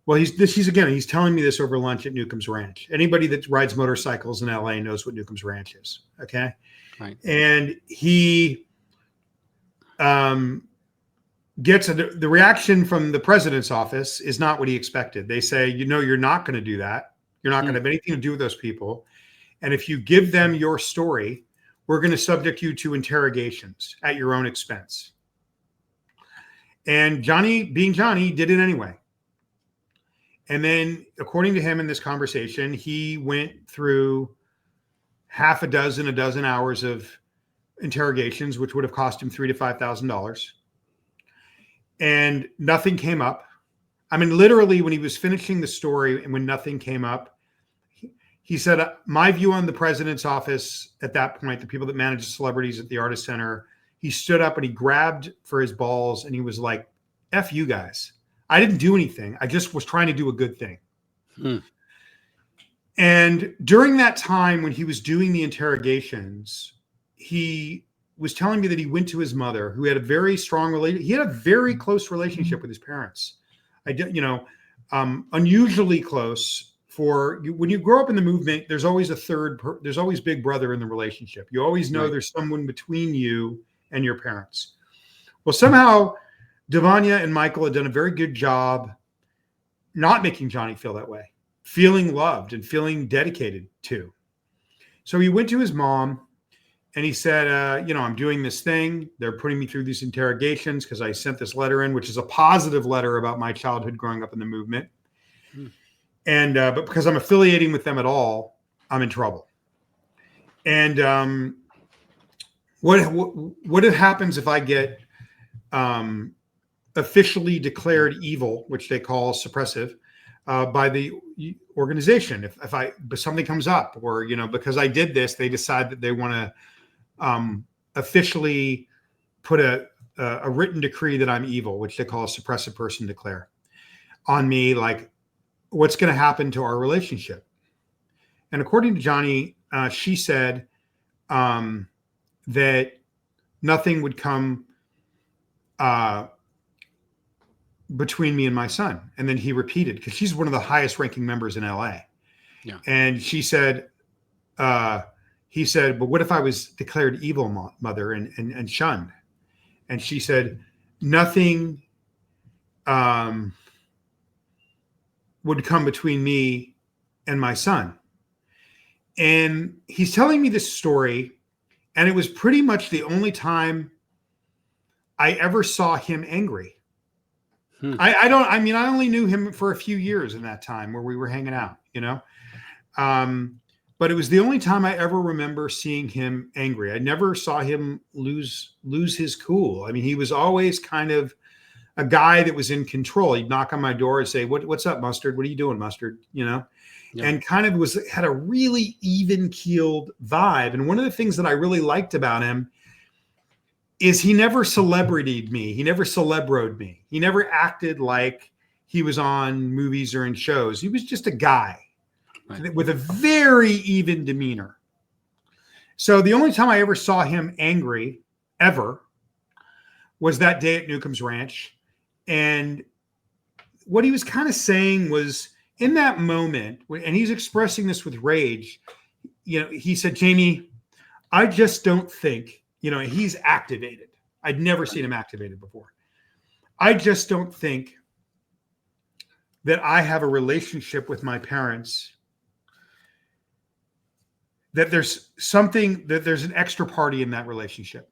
Well, he's telling me this over lunch at Newcomb's Ranch. Anybody that rides motorcycles in LA knows what Newcomb's Ranch is. Okay. Right. And he gets the reaction from the president's office is not what he expected. They say, you're not going to do that. You're not going to have anything to do with those people. And if you give them your story, we're going to subject you to interrogations at your own expense. And Johnny, being Johnny, did it anyway. And then, according to him in this conversation, he went through a dozen hours of interrogations, which would have cost him $3,000 to $5,000. And nothing came up. I mean, literally, when he was finishing the story and when nothing came up, he said, my view on the president's office at that point, the people that manage the celebrities at the Artist Center, he stood up and he grabbed for his balls and he was like, F you guys. I didn't do anything. I just was trying to do a good thing. And during that time when he was doing the interrogations, he was telling me that he went to his mother, who had a very strong relationship. He had a very close relationship with his parents. Unusually close. When you grow up in the movement, there's always there's always big brother in the relationship. You always know there's someone between you and your parents. Well, somehow Devanya and Michael had done a very good job not making Johnny feel that way, feeling loved and feeling dedicated to. So he went to his mom and he said, I'm doing this thing. They're putting me through these interrogations because I sent this letter in, which is a positive letter about my childhood growing up in the movement. And but because I'm affiliating with them at all, I'm in trouble. And what happens if I get officially declared evil, which they call suppressive, by the organization? If something comes up, or because I did this, they decide that they want to officially put a written decree that I'm evil, which they call a suppressive person declare on me, like, what's going to happen to our relationship? And according to Johnny, she said that nothing would come between me and my son. And then he repeated, because she's one of the highest ranking members in LA. Yeah. And she said, he said, but what if I was declared evil, mother, and shunned? And she said, nothing would come between me and my son. And he's telling me this story, and it was pretty much the only time I ever saw him angry. I only knew him for a few years in that time where we were hanging out, but it was the only time I ever remember seeing him angry. I never saw him lose his cool. I mean, he was always kind of a guy that was in control. He'd knock on my door and say, what's up, Mustard? What are you doing, Mustard? Yeah. And kind of had a really even keeled vibe. And one of the things that I really liked about him is he never celebrity'd me. He never celebroed me. He never acted like he was on movies or in shows. He was just a guy with a very even demeanor. So the only time I ever saw him angry, ever, was that day at Newcomb's Ranch. And what he was kind of saying was, in that moment, and he's expressing this with rage, he said, Jamie, I just don't think, he's activated. I'd never seen him activated before. I just don't think that I have a relationship with my parents, that there's an extra party in that relationship.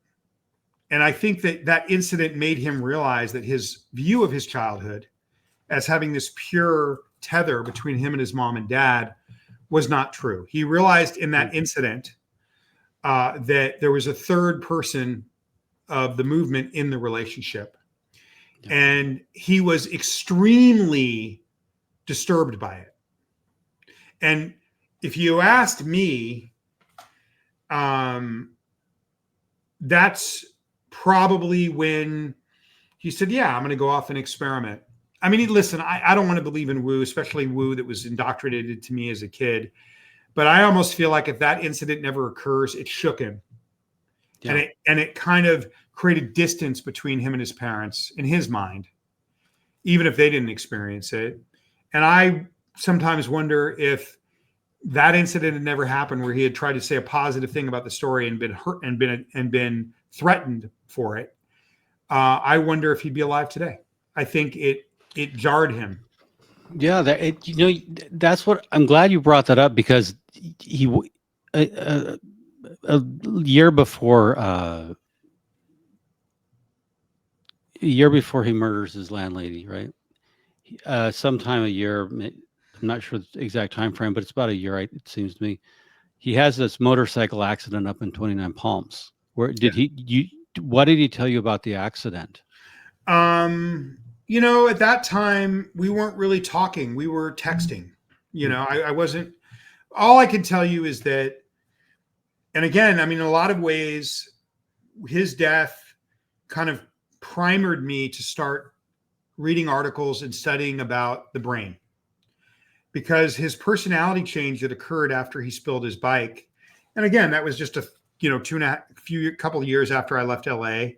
And I think that incident made him realize that his view of his childhood as having this pure tether between him and his mom and dad was not true. He realized in that incident that there was a third person of the movement in the relationship. Yeah. And he was extremely disturbed by it. And if you asked me, that's probably when he said, yeah, I'm going to go off and experiment. I mean, listen, I don't want to believe in woo, especially woo that was indoctrinated to me as a kid. But I almost feel like if that incident never occurs, it shook him. Yeah. And it kind of created distance between him and his parents in his mind, even if they didn't experience it. And I sometimes wonder if that incident had never happened, where he had tried to say a positive thing about the story and been hurt and been threatened for it. I wonder if he'd be alive today. I think it jarred him. Yeah, that's what I'm glad you brought that up, because he a year before he murders his landlady, right? Sometime a year, I'm not sure the exact time frame, but it's about a year, it seems to me. He has this motorcycle accident up in Twentynine Palms. What did he tell you about the accident? At that time we weren't really talking. We were texting. I wasn't. All I can tell you is that, and again, I mean, in a lot of ways, his death kind of primered me to start reading articles and studying about the brain, because his personality change that occurred after he spilled his bike. And again, that was just couple of years after I left LA.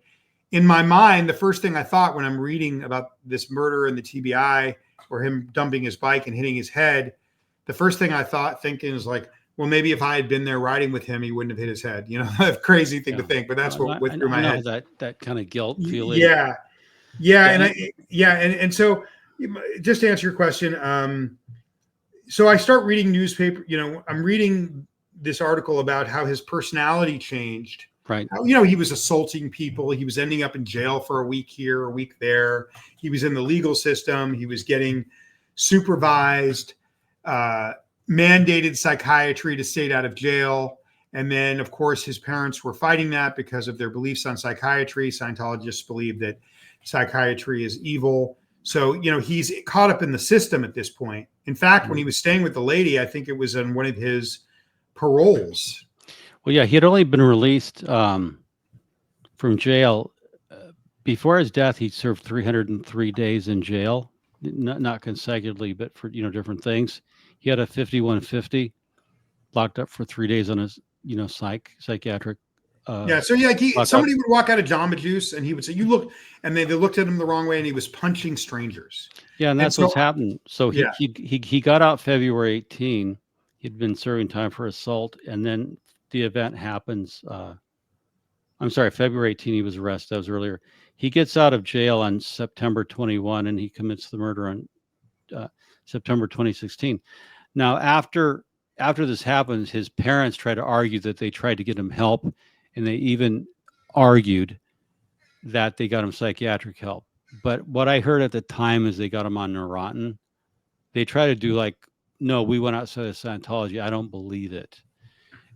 In my mind, the first thing I thought when I'm reading about this murder and the TBI, or him dumping his bike and hitting his head, the first thing I thought thinking is like, well, maybe if I had been there riding with him, he wouldn't have hit his head. A crazy thing to think, but that's what went through my head. That kind of guilt feeling. Yeah. And so just to answer your question, so I start reading newspaper. I'm reading this article about how his personality changed. Right. He was assaulting people. He was ending up in jail for a week here, a week there. He was in the legal system. He was getting supervised, mandated psychiatry to stay out of jail. And then, of course, his parents were fighting that because of their beliefs on psychiatry. Scientologists believe that psychiatry is evil. So, he's caught up in the system at this point. In fact, when he was staying with the lady, I think it was on one of his paroles. Well, yeah, he had only been released from jail. Before his death, he served 303 days in jail, not consecutively, but for, different things. He had a 5150, locked up for 3 days on his, psychiatric. Somebody would walk out of Jamba Juice and he would say, "You look," and they looked at him the wrong way, and he was punching strangers. Yeah, and that's what's happened. So he got out February 18. He'd been serving time for assault, and then the event happens. February 18, he was arrested. That was earlier. He gets out of jail on September 21, and he commits the murder on September 2016. Now, after this happens, his parents try to argue that they tried to get him help, and they even argued that they got him psychiatric help. But what I heard at the time is they got him on Neurontin. They try to do like, no, we went outside of Scientology. I don't believe it.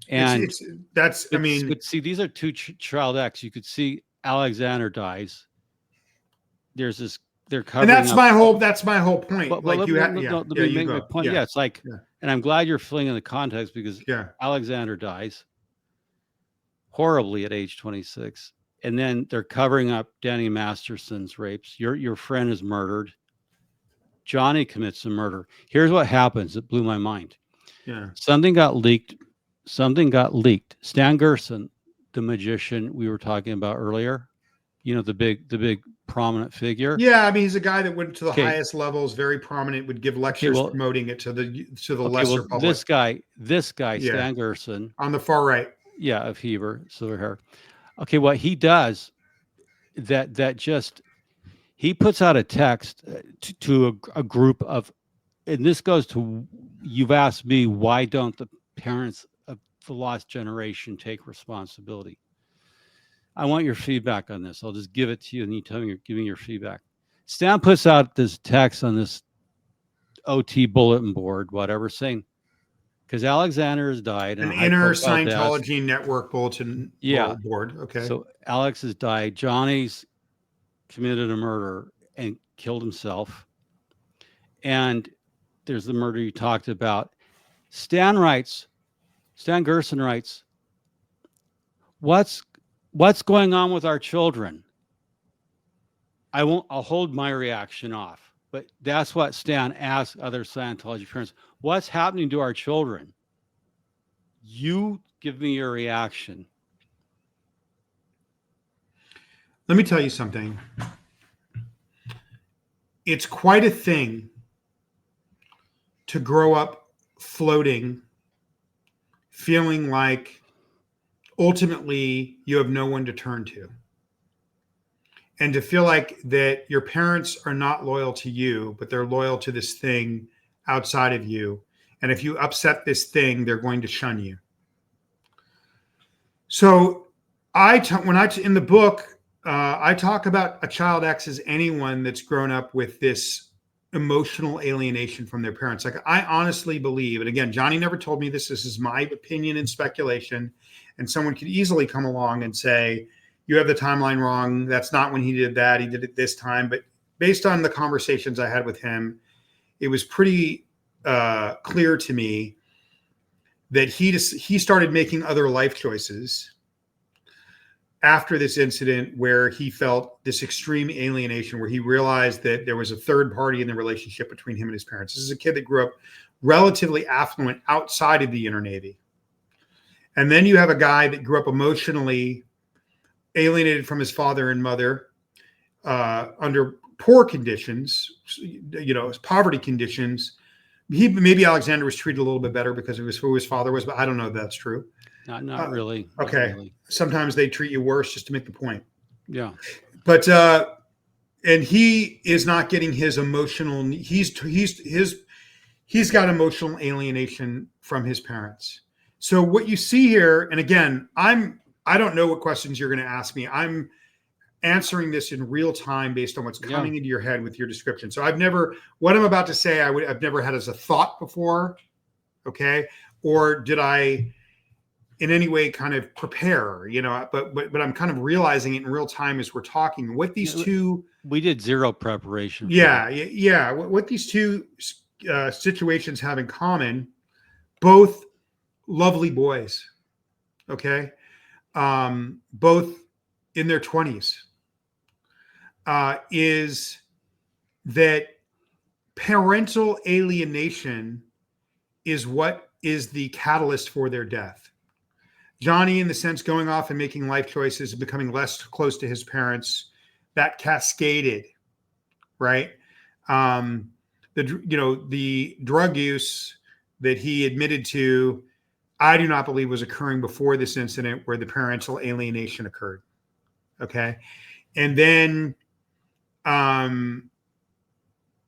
And see, these are two child acts. You could see Alexander dies. There's this, they're covering and that's my whole point. Let me make my point. Yeah, it's like, and I'm glad you're filling in the context, because Alexander dies horribly at age 26. and then they're covering up Danny Masterson's rapes. Your friend is murdered. Johnny commits a murder. Here's what happens. It blew my mind. Yeah. Something got leaked. Stan Gerson, the magician we were talking about earlier, the big prominent figure. Yeah, I mean, he's a guy that went to the Okay. highest levels, very prominent, would give lectures promoting it to the lesser public. This guy, Yeah. Stan Gerson, on the far right. Yeah, of Heber, silver hair. Okay, what he does that just he puts out a text to a group of, and this goes to, you've asked me, why don't the parents of the lost generation take responsibility? I want your feedback on this. I'll just give it to you, and you tell me you're giving your feedback. Stan puts out this text on this OT bulletin board, whatever, saying, because Alexander has died. An inner Scientology network bulletin board. Okay. So Alex has died. Johnny's committed a murder and killed himself. And there's the murder you talked about. Stan Gerson writes, what's going on with our children? I'll hold my reaction off, but that's what Stan asks other Scientology parents. What's happening to our children? You give me your reaction. Let me tell you something. It's quite a thing to grow up floating, feeling like ultimately you have no one to turn to. And to feel like that your parents are not loyal to you, but they're loyal to this thing outside of you. And if you upset this thing, they're going to shun you. So in the book, I talk about a child X as anyone that's grown up with this emotional alienation from their parents. Like, I honestly believe, and again, Johnny never told me this. This is my opinion and speculation. And someone could easily come along and say, you have the timeline wrong. That's not when he did that. He did it this time. But based on the conversations I had with him, it was pretty clear to me that he started making other life choices after this incident, where he felt this extreme alienation, where he realized that there was a third party in the relationship between him and his parents. This is a kid that grew up relatively affluent outside of the Inner Navy. And then you have a guy that grew up emotionally alienated from his father and mother under poor conditions, poverty conditions. Maybe Alexander was treated a little bit better because of who his father was, but I don't know if that's true. Not really. Okay. Not really. Sometimes they treat you worse just to make the point. Yeah. But and he is not getting his emotional. He's got emotional alienation from his parents. So what you see here, and again, I don't know what questions you're going to ask me. I'm answering this in real time based on what's coming into your head with your description. So what I'm about to say, I've never had as a thought before. Okay. Or did I in any way kind of prepare, but I'm kind of realizing it in real time as we're talking. What these two, we did zero preparation. Yeah. What these two situations have in common, both lovely boys. Okay. Both in their 20s, is that parental alienation is what is the catalyst for their death. Johnny, in the sense, going off and making life choices and becoming less close to his parents, that cascaded, right? The drug use that he admitted to, I do not believe was occurring before this incident where the parental alienation occurred. Okay. And then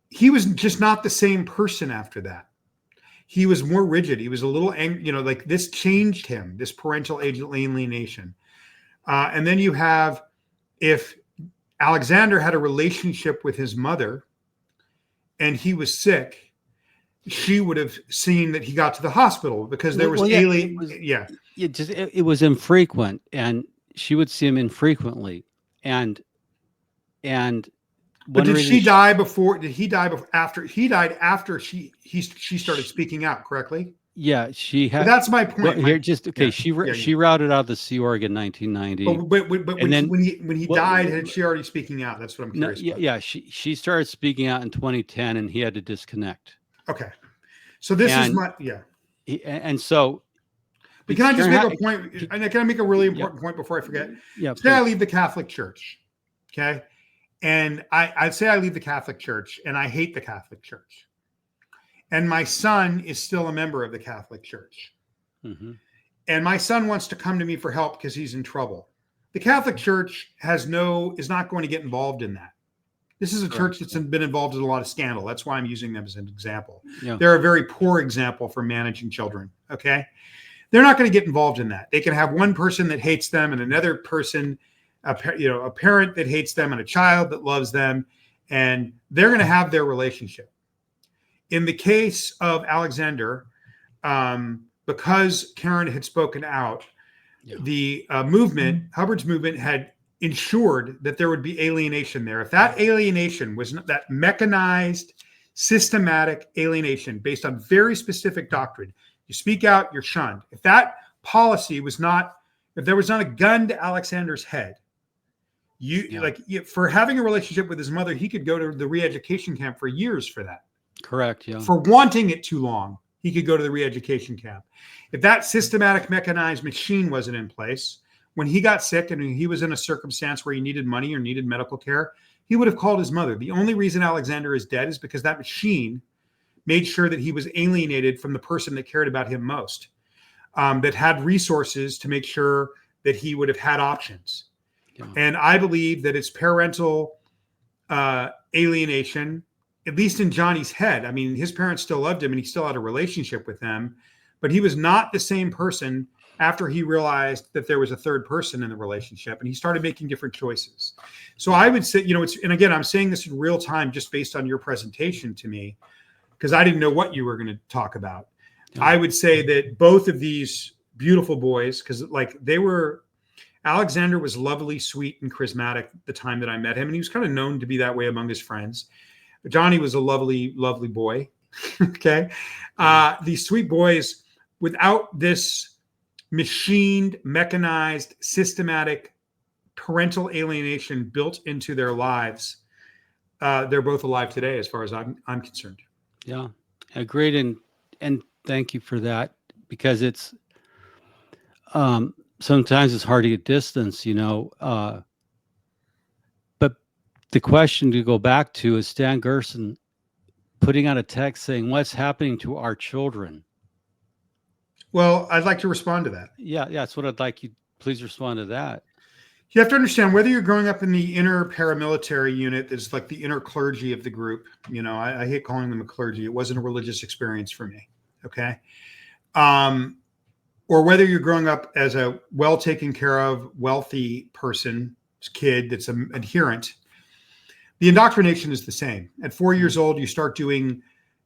he was just not the same person after that. He was more rigid. He was a little angry, like this changed him, this parental alienation. And then you have, if Alexander had a relationship with his mother and he was sick, she would have seen that he got to the hospital because there was it was infrequent, and she would see him infrequently. And but did she die before? Did he die before? After he died, after she started speaking out, correctly? Yeah, she But had. that's my Well, point. here, just okay. Yeah, She routed out the Sea Org in 1990, but and then when he well, died, had she already speaking out? That's what I'm no, curious yeah, about. yeah, she started speaking out in 2010, and he had to disconnect. Okay, so this is And my and so But can I just Karen make Ha- a point? And can I make a really yeah, important point before I forget? yeah, Say I please. leave the Catholic Church, okay, and I'd say I leave the Catholic Church, and I hate the Catholic Church, and my son is still a member of the Catholic Church. Hmm. And my son wants to come to me for help because he's in trouble. The Catholic Church is not going to get involved in that. This is a church that's been involved in a lot of scandal. That's why I'm using them as an example. Yeah. They're a very poor example for managing children. Okay. They're not going to get involved in that. They can have one person that hates them and another person, a parent that hates them and a child that loves them, and they're going to have their relationship. In the case of Alexander, because Karen had spoken out, the Hubbard's movement had ensured that there would be alienation there. If that alienation was that mechanized, systematic alienation based on very specific doctrine, you speak out, you're shunned. If that policy was not, if there was not a gun to Alexander's head, for having a relationship with his mother, he could go to the re-education camp for years for that. Correct. Yeah. For wanting it too long, he could go to the re-education camp. If that systematic mechanized machine wasn't in place, when he got sick and he was in a circumstance where he needed money or needed medical care, he would have called his mother. The only reason Alexander is dead is because that machine made sure that he was alienated from the person that cared about him most, that had resources to make sure that he would have had options. Yeah. And I believe that it's parental alienation, at least in Johnny's head. I mean, his parents still loved him and he still had a relationship with them, but he was not the same person after he realized that there was a third person in the relationship and he started making different choices. So I would say, and again, I'm saying this in real time just based on your presentation to me, because I didn't know what you were going to talk about. Yeah. I would say that both of these beautiful boys, because Alexander was lovely, sweet, and charismatic the time that I met him, and he was kind of known to be that way among his friends. Johnny was a lovely, lovely boy. Okay. These sweet boys, without this machined, mechanized, systematic parental alienation built into their lives, they're both alive today, as far as I'm concerned. Yeah, agreed, and thank you for that, because it's sometimes it's hard to get distance, but the question to go back to is Stan Gerson putting out a text saying, "What's happening to our children?" Well, I'd like to respond to that. Yeah, that's what I'd like you. Please respond to that. You have to understand, whether you're growing up in the inner paramilitary unit, that's like the inner clergy of the group. I hate calling them a clergy. It wasn't a religious experience for me. Okay. Or whether you're growing up as a well taken care of, wealthy kid that's an adherent, the indoctrination is the same. At 4 years old, you start doing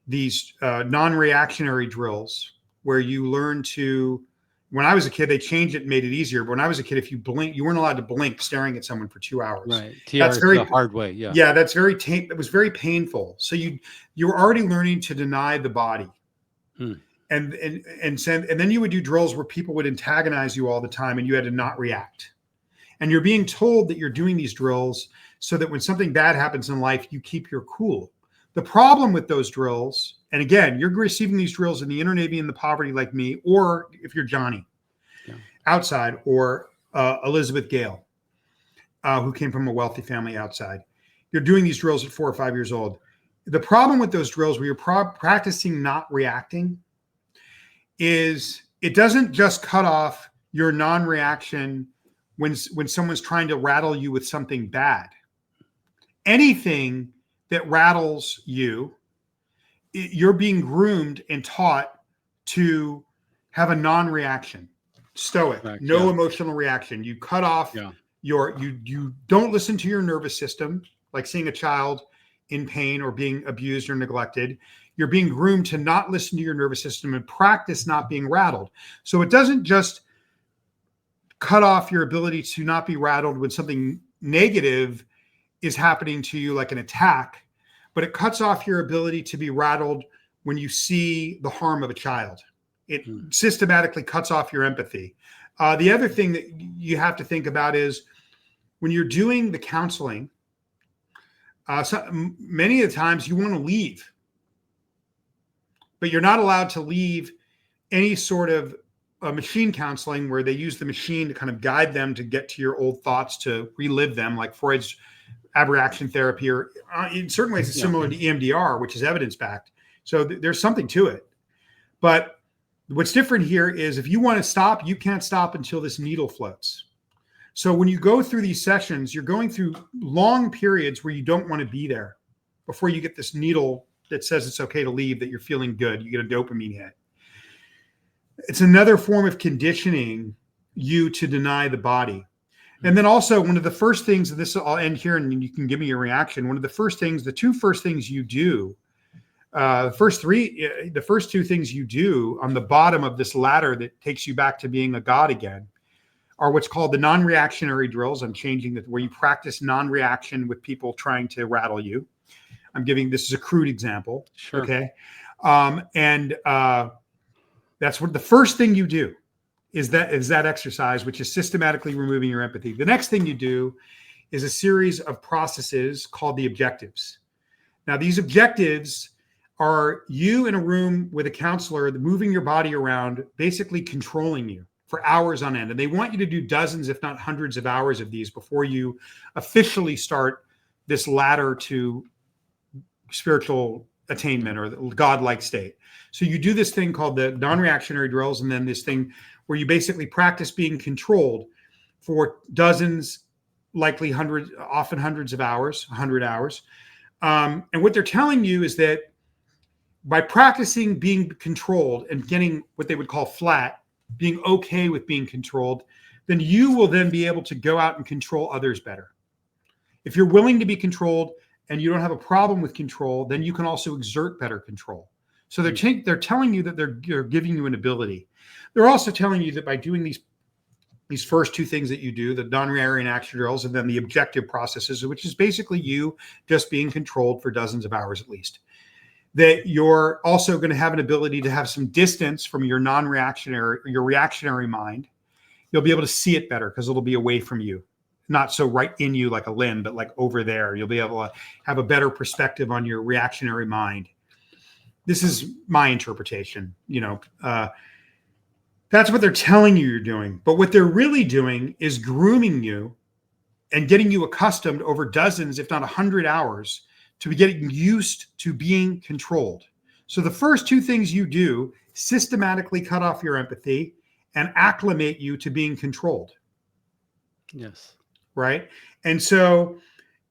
these non-reactionary drills where you learn to. When I was a kid, they changed it and made it easier. But when I was a kid, if you blink, you weren't allowed to blink staring at someone for 2 hours. Right. That's very the hard way. Yeah. Yeah, that's it was very painful. So you were already learning to deny the body. And then you would do drills where people would antagonize you all the time and you had to not react. And you're being told that you're doing these drills so that when something bad happens in life, you keep your cool. The problem with those drills, and again, you're receiving these drills in the inner Navy and the poverty like me, or if you're Johnny, outside, or Elizabeth Gale, who came from a wealthy family outside. You're doing these drills at 4 or 5 years old. The problem with those drills where you're practicing not reacting is it doesn't just cut off your non-reaction when someone's trying to rattle you with something bad. Anything that rattles you, you're being groomed and taught to have a non-reaction, stoic, no emotional reaction. You cut off you don't listen to your nervous system, like seeing a child in pain or being abused or neglected. You're being groomed to not listen to your nervous system and practice not being rattled. So it doesn't just cut off your ability to not be rattled when something negative is happening to you, like an attack, but it cuts off your ability to be rattled when you see the harm of a child It systematically cuts off your empathy. The other thing that you have to think about is when you're doing the counseling, many of the times you want to leave, but you're not allowed to leave any sort of machine counseling where they use the machine to kind of guide them to get to your old thoughts, to relive them, like Freud's abreaction therapy, or in certain ways it's similar to EMDR, which is evidence-backed. So there's something to it. But what's different here is if you want to stop, you can't stop until this needle floats. So when you go through these sessions, you're going through long periods where you don't want to be there before you get this needle that says it's okay to leave, that you're feeling good. You get a dopamine hit. It's another form of conditioning you to deny the body. And then also one of the first things, and this I'll end here and you can give me your reaction. One of the two first things you do, the first two things you do on the bottom of this ladder that takes you back to being a god again are what's called the non-reactionary drills. I'm changing that, where you practice non-reaction with people trying to rattle you. This is a crude example. Sure. Okay. That's what the first thing you do is that exercise, which is systematically removing your empathy. The next thing you do is a series of processes called the objectives. Now, these objectives are you in a room with a counselor moving your body around, basically controlling you for hours on end. And they want you to do dozens, if not hundreds of hours of these before you officially start this ladder to spiritual attainment or the godlike state. So you do this thing called the non-reactionary drills, and then this thing where you basically practice being controlled for dozens, likely hundreds, often hundreds of hours, 100 hours. And what they're telling you is that by practicing being controlled and getting what they would call flat, being okay with being controlled, then you will then be able to go out and control others better. If you're willing to be controlled and you don't have a problem with control, then you can also exert better control. So they're telling you that they're giving you an ability. They're also telling you that by doing these first two things that you do, the non-reaction drills, and then the objective processes, which is basically you just being controlled for dozens of hours at least, that you're also going to have an ability to have some distance from your your reactionary mind. You'll be able to see it better because it'll be away from you, not so right in you like a limb, but like over there. You'll be able to have a better perspective on your reactionary mind. This is my interpretation, that's what they're telling you you're doing. But what they're really doing is grooming you and getting you accustomed over dozens, if not 100 hours, to be getting used to being controlled. So the first two things you do systematically cut off your empathy and acclimate you to being controlled. Yes. Right. And so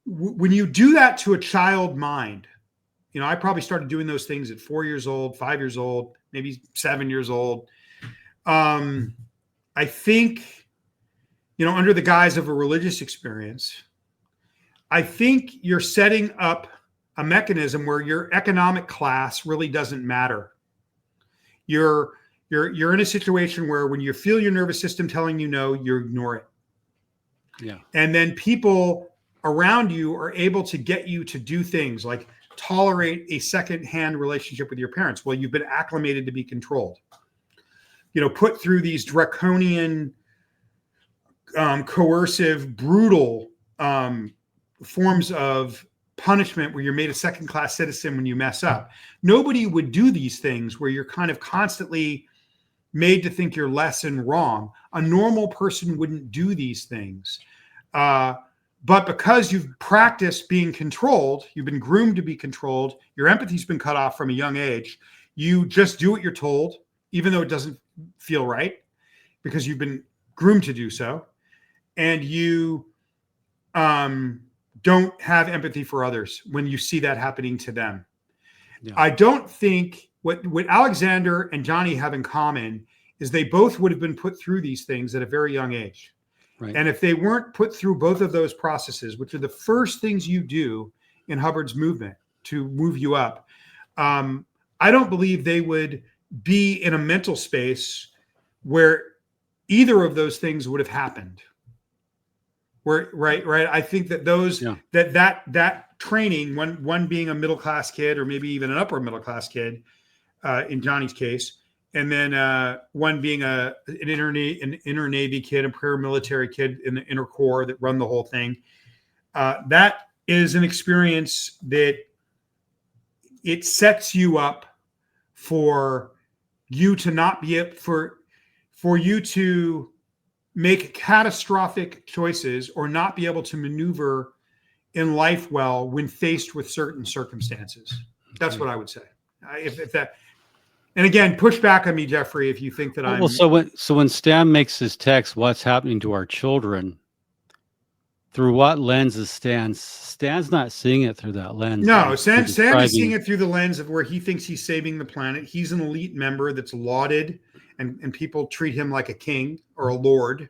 when you do that to a child mind, I probably started doing those things at 4 years old, 5 years old, maybe 7 years old. I think, under the guise of a religious experience, I think you're setting up a mechanism where your economic class really doesn't matter. You're in a situation where when you feel your nervous system telling you no, you ignore it. Yeah. And then people around you are able to get you to do things like tolerate a second-hand relationship with your parents. Well, you've been acclimated to be controlled. Put through these draconian, coercive, brutal forms of punishment where you're made a second-class citizen when you mess up. Nobody would do these things where you're kind of constantly made to think you're less and wrong. A normal person wouldn't do these things. But because you've practiced being controlled, you've been groomed to be controlled, your empathy's been cut off from a young age, you just do what you're told, even though it doesn't feel right, because you've been groomed to do so. And you don't have empathy for others when you see that happening to them. Yeah. I don't think what Alexander and Johnny have in common is they both would have been put through these things at a very young age. Right. And if they weren't put through both of those processes, which are the first things you do in Hubbard's movement to move you up, I don't believe they would be in a mental space where either of those things would have happened. Right. I think that those that training, one being a middle class kid or maybe even an upper middle class kid, in Johnny's case, and then one being an inner Navy kid, a paramilitary kid in the inner Corps that run the whole thing. That is an experience that it sets you up for you to not be for you to make catastrophic choices or not be able to maneuver in life well when faced with certain circumstances. That's what I would say. If that, and again, push back on me, Jeffrey, if you think that I'm. Well, so when Stan makes his text, what's happening to our children? Through what lens is Stan's not seeing it through that lens. No, Stan is seeing it through the lens of where he thinks he's saving the planet. He's an elite member that's lauded, and people treat him like a king or a lord.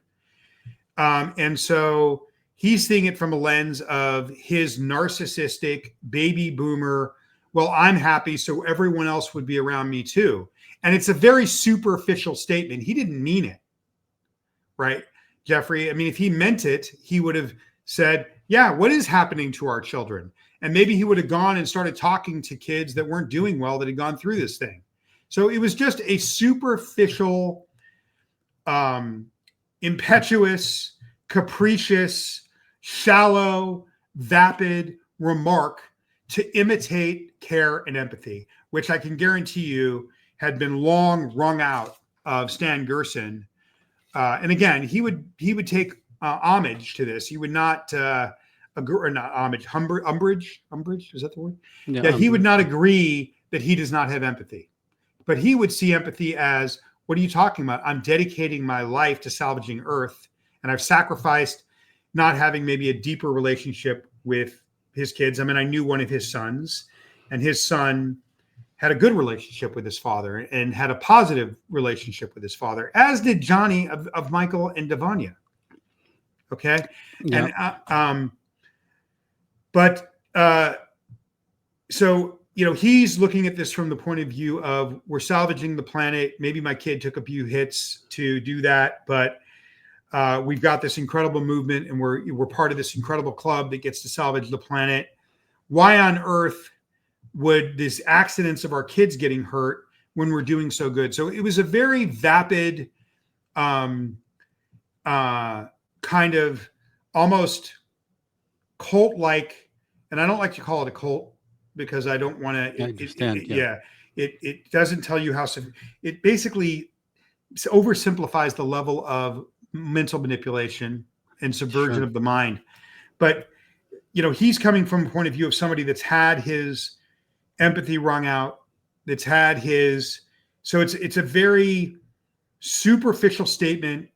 And so he's seeing it from a lens of his narcissistic baby boomer. Well, I'm happy, so everyone else would be around me too. And it's a very superficial statement. He didn't mean it, right, Jeffrey? I mean, if he meant it, he would have said, yeah, what is happening to our children? And maybe he would have gone and started talking to kids that weren't doing well, that had gone through this thing. So it was just a superficial, impetuous, capricious, shallow, vapid remark to imitate care and empathy, which I can guarantee you had been long wrung out of Stan Gerson. And again, he would take homage to this. He would not agree, or not homage, umbrage. Is that the word? Yeah, he would not agree that he does not have empathy. But he would see empathy as, what are you talking about? I'm dedicating my life to salvaging Earth, and I've sacrificed not having maybe a deeper relationship with his kids. I mean, I knew one of his sons, and his son had a good relationship with his father and had a positive relationship with his father, as did Johnny of Michael and Devanya. Okay. Yeah. And, so, you know, he's looking at this from the point of view of, we're salvaging the planet. Maybe my kid took a few hits to do that, but we've got this incredible movement, and we're part of this incredible club that gets to salvage the planet. Why on earth would these accidents of our kids getting hurt when we're doing so good? So it was a very vapid, kind of almost cult-like, and I don't like to call it a cult because I don't want to. It doesn't tell you how. It basically oversimplifies the level of mental manipulation and subversion of the mind. But you know, he's coming from a point of view of somebody that's had his empathy wrung out, that's had his. So it's a very superficial statement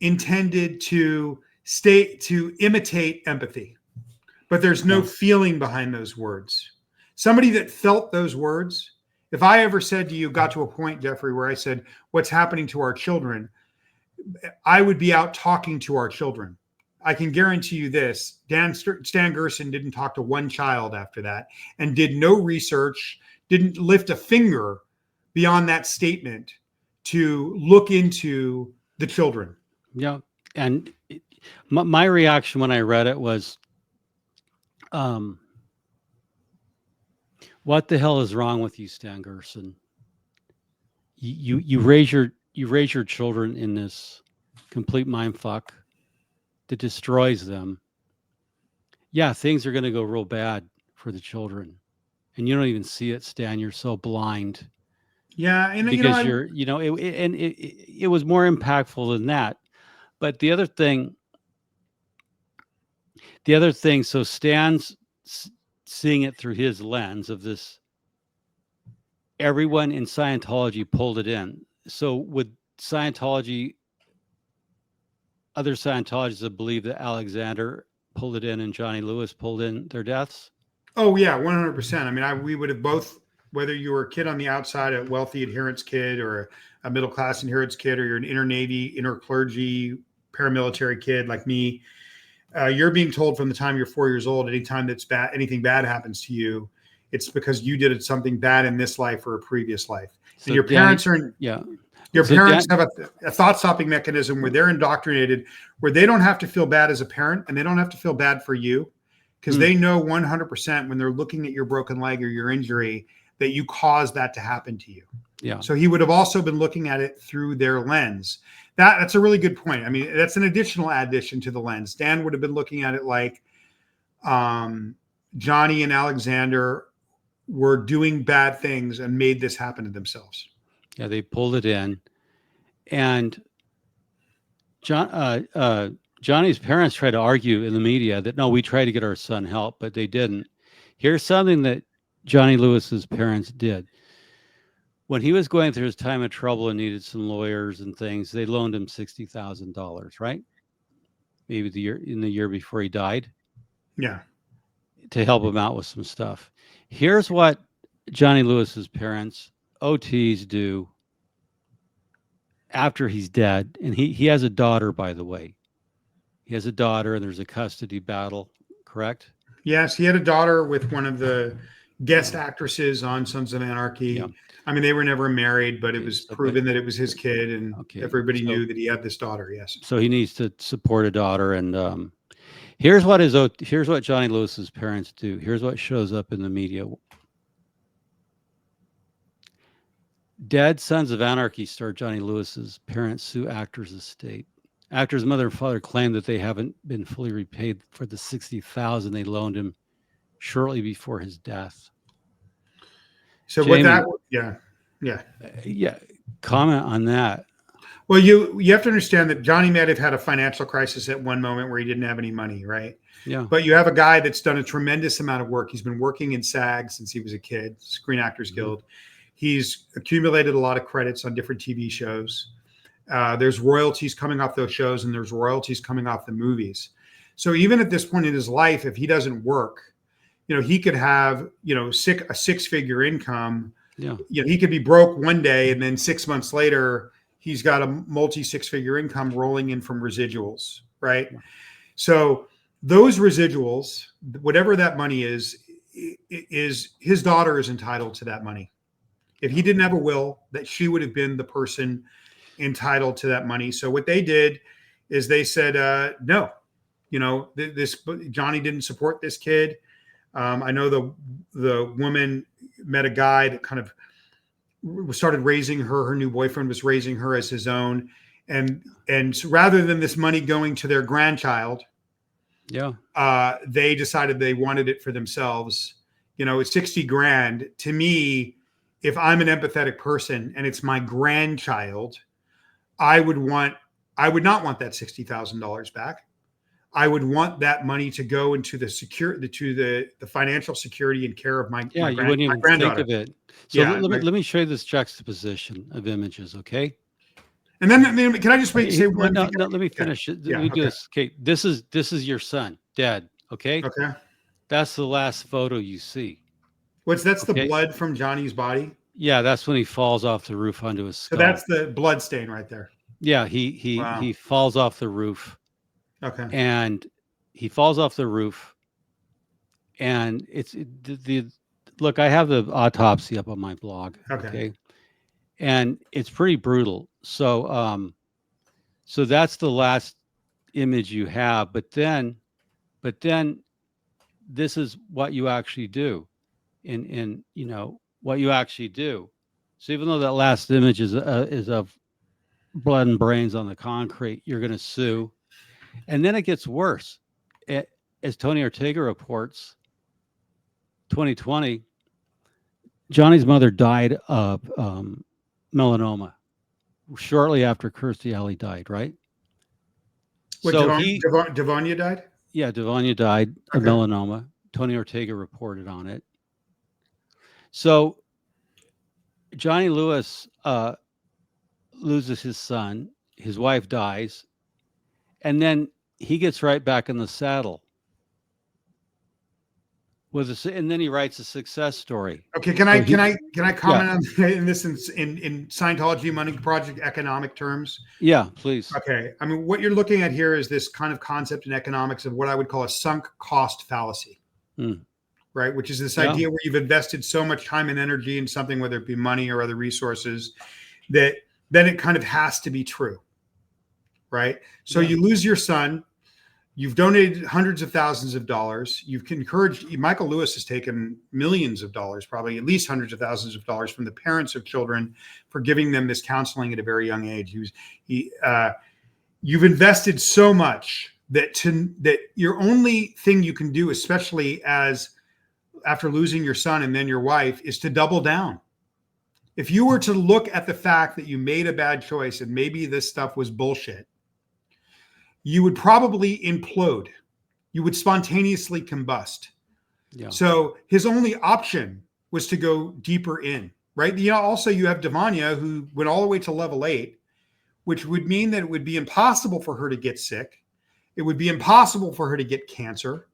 intended to imitate empathy, but there's no feeling behind those words. Somebody that felt those words, if I ever said to you, got to a point, Jeffrey, where I said, what's happening to our children, I would be out talking to our children. I can guarantee you this, Stan Gerson didn't talk to one child after that, and did no research, didn't lift a finger beyond that statement to look into the children. Yeah. And my reaction when I read it was, what the hell is wrong with you, Stan Gerson? You raise your children in this complete mindfuck that destroys them. Yeah, things are going to go real bad for the children, and you don't even see it, Stan. You're so blind. Yeah, and because it was more impactful than that. But the other thing, so Stan's seeing it through his lens of this. Everyone in Scientology pulled it in. So would other Scientologists that believe that Alexander pulled it in and Johnny Lewis pulled in their deaths? Oh yeah, 100%. I mean, we would have both, whether you were a kid on the outside, a wealthy adherence kid, or a middle-class adherence kid, or you're an inner Navy, inner clergy, paramilitary kid like me, you're being told from the time you're 4 years old, anytime anything bad happens to you, it's because you did something bad in this life or a previous life. So and your parents parents have a thought-stopping mechanism where they're indoctrinated, where they don't have to feel bad as a parent, and they don't have to feel bad for you, because they know 100% when they're looking at your broken leg or your injury that you caused that to happen to you. Yeah. So he would have also been looking at it through their lens. That's a really good point. I mean, that's an additional addition to the lens. Dan would have been looking at it like Johnny and Alexander were doing bad things and made this happen to themselves. Yeah, they pulled it in. And Johnny's parents tried to argue in the media that, no, we tried to get our son help, but they didn't. Here's something that Johnny Lewis's parents did. When he was going through his time of trouble and needed some lawyers and things, they loaned him $60,000, right? Maybe the year before he died. Yeah. To help him out with some stuff. Here's what Johnny Lewis's parents, OTs, do after he's dead. And he has a daughter, by the way. He has a daughter, and there's a custody battle, correct? Yes, he had a daughter with one of the guest actresses on Sons of Anarchy. Yeah. I mean, they were never married, but it was proven that it was his kid, and everybody knew that he had this daughter. Yes. So he needs to support a daughter, and here's what Johnny Lewis's parents do. Here's what shows up in the media. Dead Sons of Anarchy star Johnny Lewis's parents sue actor's estate. Actor's mother and father claim that they haven't been fully repaid for the $60,000 they loaned him shortly before his death. So Jamie, yeah. Comment on that. Well, you have to understand that Johnny might have had a financial crisis at one moment where he didn't have any money, right? Yeah. But you have a guy that's done a tremendous amount of work. He's been working in SAG since he was a kid, Screen Actors Guild. He's accumulated a lot of credits on different TV shows. There's royalties coming off those shows, and there's royalties coming off the movies. So even at this point in his life, if he doesn't work, he could have, a six-figure income. Yeah. He could be broke one day, and then 6 months later, he's got a multi-six-figure income rolling in from residuals, right? Yeah. So those residuals, whatever that money is his daughter is entitled to that money. If he didn't have a will, that she would have been the person entitled to that money. So what they did is they said, no, this Johnny didn't support this kid. I know the woman met a guy that kind of started raising her. Her new boyfriend was raising her as his own. And so rather than this money going to their grandchild, they decided they wanted it for themselves. It's 60 grand. To me, if I'm an empathetic person and it's my grandchild, I would not want that $60,000 back. I would want that money to go into the financial security and care of my you wouldn't even think of it. So let me show you this juxtaposition of images, okay? And then can I just say one thing? No, let me finish. Let me do this. Okay, this is your son, dead. Okay. Okay. That's the last photo you see. That's the blood from Johnny's body? Yeah, that's when he falls off the roof onto his skull. So that's the blood stain right there. Yeah, he falls off the roof. Okay. And he falls off the roof, and look, I have the autopsy up on my blog. Okay. And it's pretty brutal. So so that's the last image you have, but then this is what you actually do in what you actually do. So even though that last image is of blood and brains on the concrete, you're going to sue. And then it gets worse. As Tony Ortega reports, 2020, Johnny's mother died of melanoma shortly after Kirstie Alley died, right? Wait, so Devonia died? Yeah, Devonia died of melanoma. Tony Ortega reported on it. So Johnny Lewis loses his son. His wife dies. And then he gets right back in the saddle and then he writes a success story. Okay, can I comment on this in Scientology Money Project economic terms? Yeah, please. Okay, I mean, what you're looking at here is this kind of concept in economics of what I would call a sunk cost fallacy, right? Which is this idea where you've invested so much time and energy in something, whether it be money or other resources, that then it kind of has to be true. Right. So you lose your son, You've donated hundreds of thousands of dollars. You've encouraged, Michael Lewis has taken millions of dollars, probably at least hundreds of thousands of dollars from the parents of children for giving them this counseling at a very young age. You've invested so much that your only thing you can do, especially after losing your son and then your wife, is to double down. If you were to look at the fact that you made a bad choice and maybe this stuff was bullshit, you would probably implode. You would spontaneously combust. Yeah. So his only option was to go deeper in, right? Also you have Devanya, who went all the way to level 8, which would mean that it would be impossible for her to get sick. It would be impossible for her to get cancer.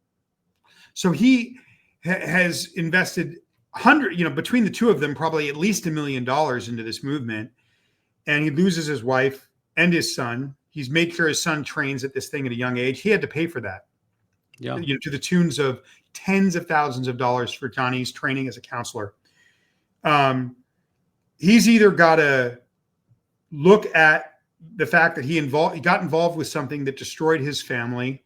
So he has invested between the two of them, probably at least $1 million into this movement. And he loses his wife and his son. He's made sure his son trains at this thing at a young age. He had to pay for that, to the tunes of tens of thousands of dollars for Johnny's training as a counselor. He's either got to look at the fact that he got involved with something that destroyed his family,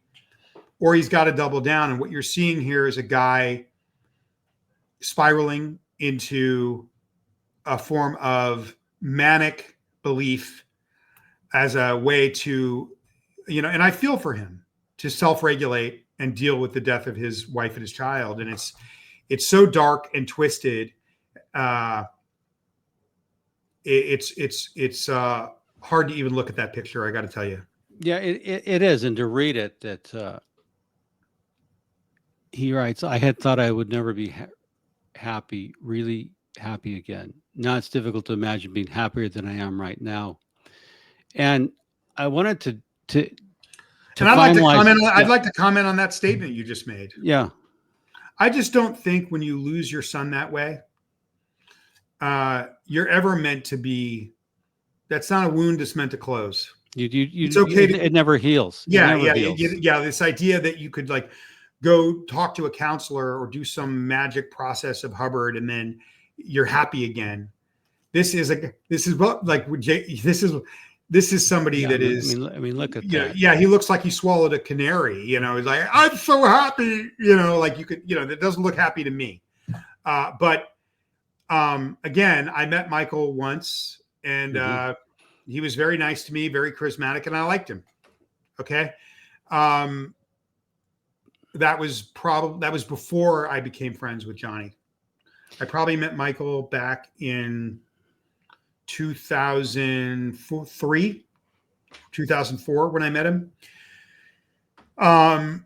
or he's got to double down. And what you're seeing here is a guy spiraling into a form of manic belief as a way to, and I feel for him, to self-regulate and deal with the death of his wife and his child. And it's so dark and twisted. It's hard to even look at that picture, I got to tell you. Yeah, it is. And to read it, that he writes, I had thought I would never be happy, really happy again. Now it's difficult to imagine being happier than I am right now. And I wanted to and I'd like to comment on that statement you just made. Yeah. I just don't think when you lose your son that way, you're ever meant to be. That's not a wound that's meant to close. It's okay. It never heals. Yeah. This idea that you could go talk to a counselor or do some magic process of Hubbard and then you're happy again. This is somebody that is. I mean, look at that. Yeah, he looks like he swallowed a canary. He's like, I'm so happy. That doesn't look happy to me. But again, I met Michael once, and he was very nice to me, very charismatic, and I liked him. Okay, that was before I became friends with Johnny. I probably met Michael back in 2004 when I met him. And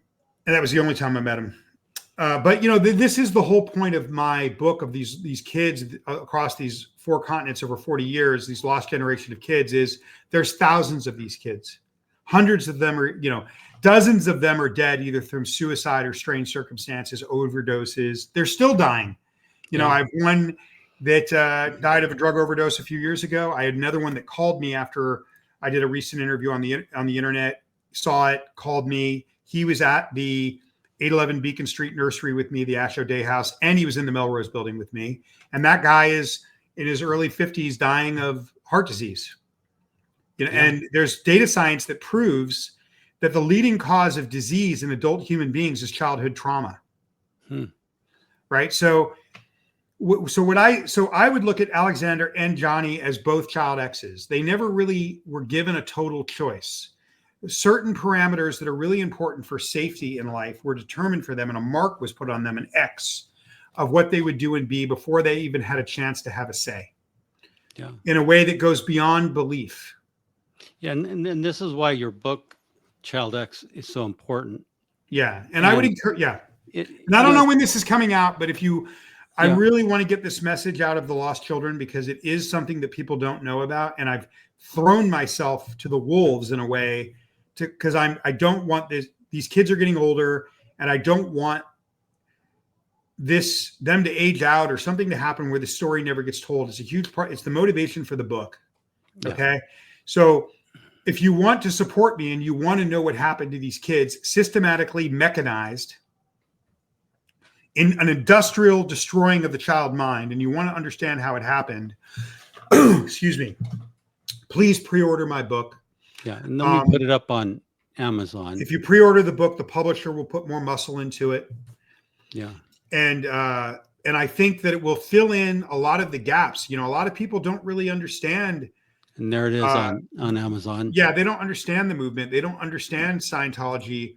that was the only time I met him. But this is the whole point of my book, of these kids across these 4 continents over 40 years, these lost generation of kids, is there's thousands of these kids. Hundreds of them are, dozens of them are dead either through suicide or strange circumstances, overdoses. They're still dying. I have one that died of a drug overdose a few years ago. I had another one that called me after I did a recent interview on the internet, saw it, called me. He was at the 811 Beacon Street nursery with me, the Asho Day House, and he was in the Melrose building with me. And that guy is in his early 50s dying of heart disease. And there's data science that proves that the leading cause of disease in adult human beings is childhood trauma. Right? So I would look at Alexander and Johnny as both child X's. They never really were given a total choice. Certain parameters that are really important for safety in life were determined for them, and a mark was put on them, an X, of what they would do and be before they even had a chance to have a say. Yeah. In a way that goes beyond belief. Yeah, and this is why your book, Child X, is so important. Yeah, and I would encourage. Yeah, and I don't know when this is coming out, but I really want to get this message out of the lost children, because it is something that people don't know about, and I've thrown myself to the wolves in a way, because I don't want this. These kids are getting older, and I don't want them to age out or something to happen where the story never gets told. It's a huge part. It's the motivation for the book. Okay, yeah. So if you want to support me and you want to know what happened to these kids, systematically mechanized in an industrial destroying of the child mind, and you want to understand how it happened, excuse me, please pre-order my book. Yeah, and let me put it up on Amazon. If you pre-order the book, the publisher will put more muscle into it. Yeah. And I think that it will fill in a lot of the gaps. A lot of people don't really understand. And there it is on Amazon. Yeah, they don't understand the movement. They don't understand Scientology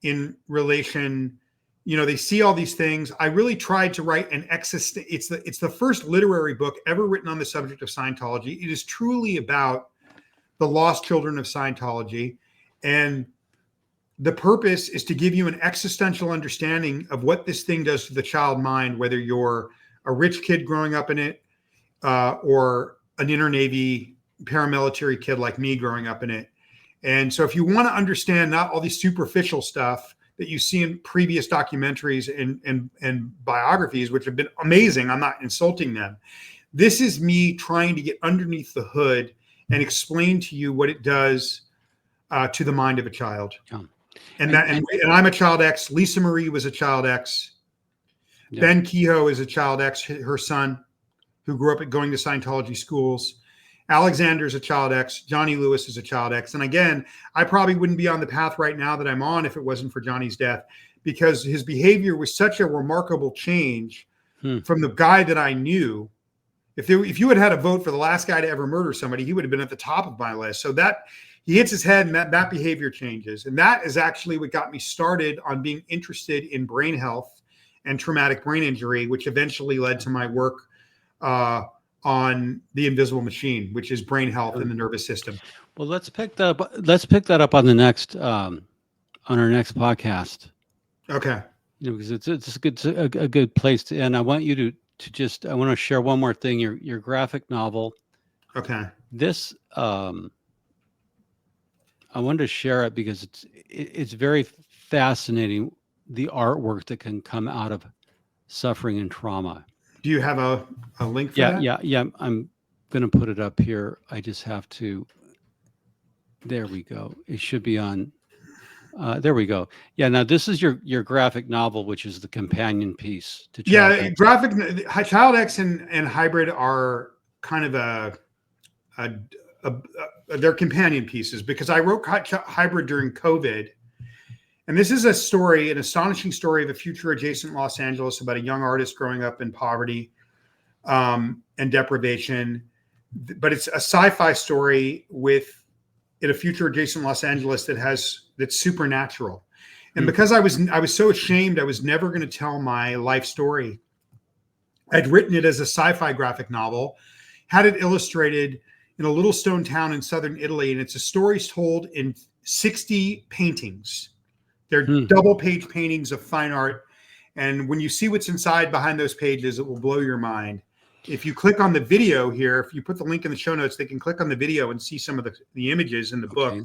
in relation. They see all these things. I really tried to write an it's the first literary book ever written on the subject of Scientology. It is truly about the lost children of Scientology. And the purpose is to give you an existential understanding of what this thing does to the child mind, whether you're a rich kid growing up in it or an inner Navy paramilitary kid like me growing up in it. And so if you want to understand not all these superficial stuff that you see in previous documentaries and biographies, which have been amazing, I'm not insulting them. This is me trying to get underneath the hood and explain to you what it does to the mind of a child. Yeah. And I'm a child X. Lisa Marie was a child X. Yeah. Ben Kehoe is a child X, her son, who grew up going to Scientology schools. Alexander's a child X. Johnny Lewis is a child X. And again, I probably wouldn't be on the path right now that I'm on if it wasn't for Johnny's death, because his behavior was such a remarkable change from the guy that I knew. If you had a vote for the last guy to ever murder somebody, he would have been at the top of my list. So that he hits his head and that behavior changes. And that is actually what got me started on being interested in brain health and traumatic brain injury, which eventually led to my work on The Invisible Machine, which is brain health in the nervous system. Well, let's pick that up on the next on our next podcast. Okay. Because it's a good place to end. I want you to I want to share one more thing. Your graphic novel. Okay. This I wanted to share it because it's very fascinating, the artwork that can come out of suffering and trauma. Do you have a link for that? Yeah. I'm going to put it up here. I just have to. There we go. It should be on. There we go. Yeah. Now this is your graphic novel, which is the companion piece to Child X. Graphic Child X and Hybrid are kind of they're companion pieces, because I wrote Hybrid during COVID. And this is a story, an astonishing story of a future adjacent Los Angeles about a young artist growing up in poverty and deprivation. But it's a sci-fi story in a future adjacent Los Angeles that's supernatural. And because I was so ashamed, I was never going to tell my life story. I'd written it as a sci-fi graphic novel, had it illustrated in a little stone town in southern Italy, and it's a story told in 60 paintings. They're double-page paintings of fine art, and when you see what's inside behind those pages, it will blow your mind. If you click on the video here, if you put the link in the show notes, they can click on the video and see some of the images in the book.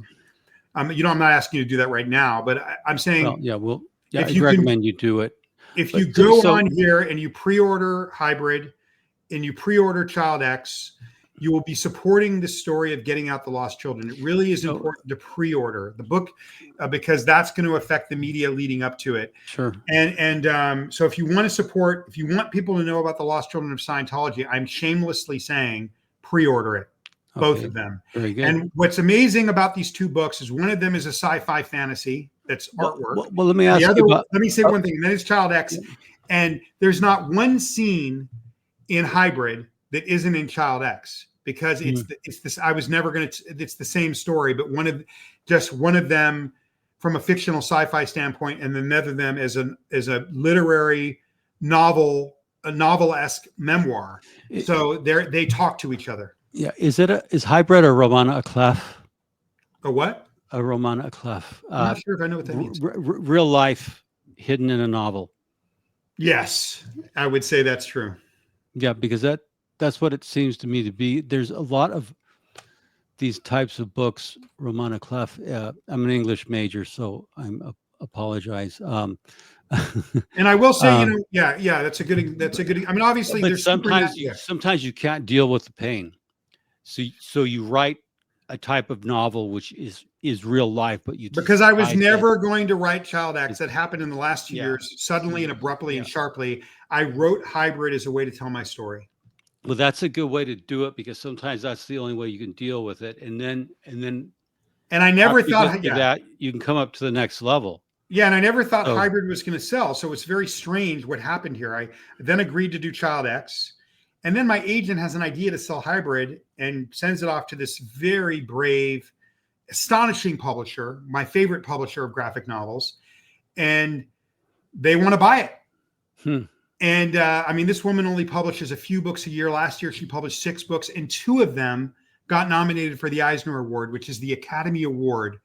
I'm not asking you to do that right now, but I'm saying, I recommend you do it. If you go on here and you pre-order Hybrid and you pre-order Child X, you will be supporting the story of getting out the lost children. It really is important to pre-order the book because that's going to affect the media leading up to it. Sure. And so if you want to support, if you want people to know about the lost children of Scientology, I'm shamelessly saying pre-order it, both of them. Very good. And what's amazing about these two books is one of them is a sci-fi fantasy that's artwork. Well, let me ask you about, let me say one thing, and then it's Child X. And there's not one scene in Hybrid that isn't in Child X, because it's this. I was never going to. It's the same story, but one of them from a fictional sci-fi standpoint, and another of them as a literary novel, a novel-esque memoir. So they talk to each other. Yeah, is Hybrid a Romana a clef? A what? A Romana a clef. I'm not sure if I know what that means. Real life hidden in a novel. Yes, I would say that's true. Yeah, because that's what it seems to me to be. There's a lot of these types of books, Romana clef. I'm an English major, so apologize. And I will say, that's a good. I mean, obviously, but there's sometimes you can't deal with the pain, so you write a type of novel which is real life, but because I was never going to write Child X. That happened in the last 2 years, suddenly and abruptly and sharply. I wrote Hybrid as a way to tell my story. Well, that's a good way to do it, because sometimes that's the only way you can deal with it, and then And I never After you thought get through that, you can come up to the next level. Yeah, and I never thought hybrid was going to sell. So it's very strange what happened here. I then agreed to do Child X. And then my agent has an idea to sell hybrid and sends it off to this very brave, astonishing publisher, my favorite publisher of graphic novels. And they want to buy it. And I mean, this woman only publishes a few books a year. Last year, she published 6 books, and 2 of them got nominated for the Eisner Award, which is the Academy Award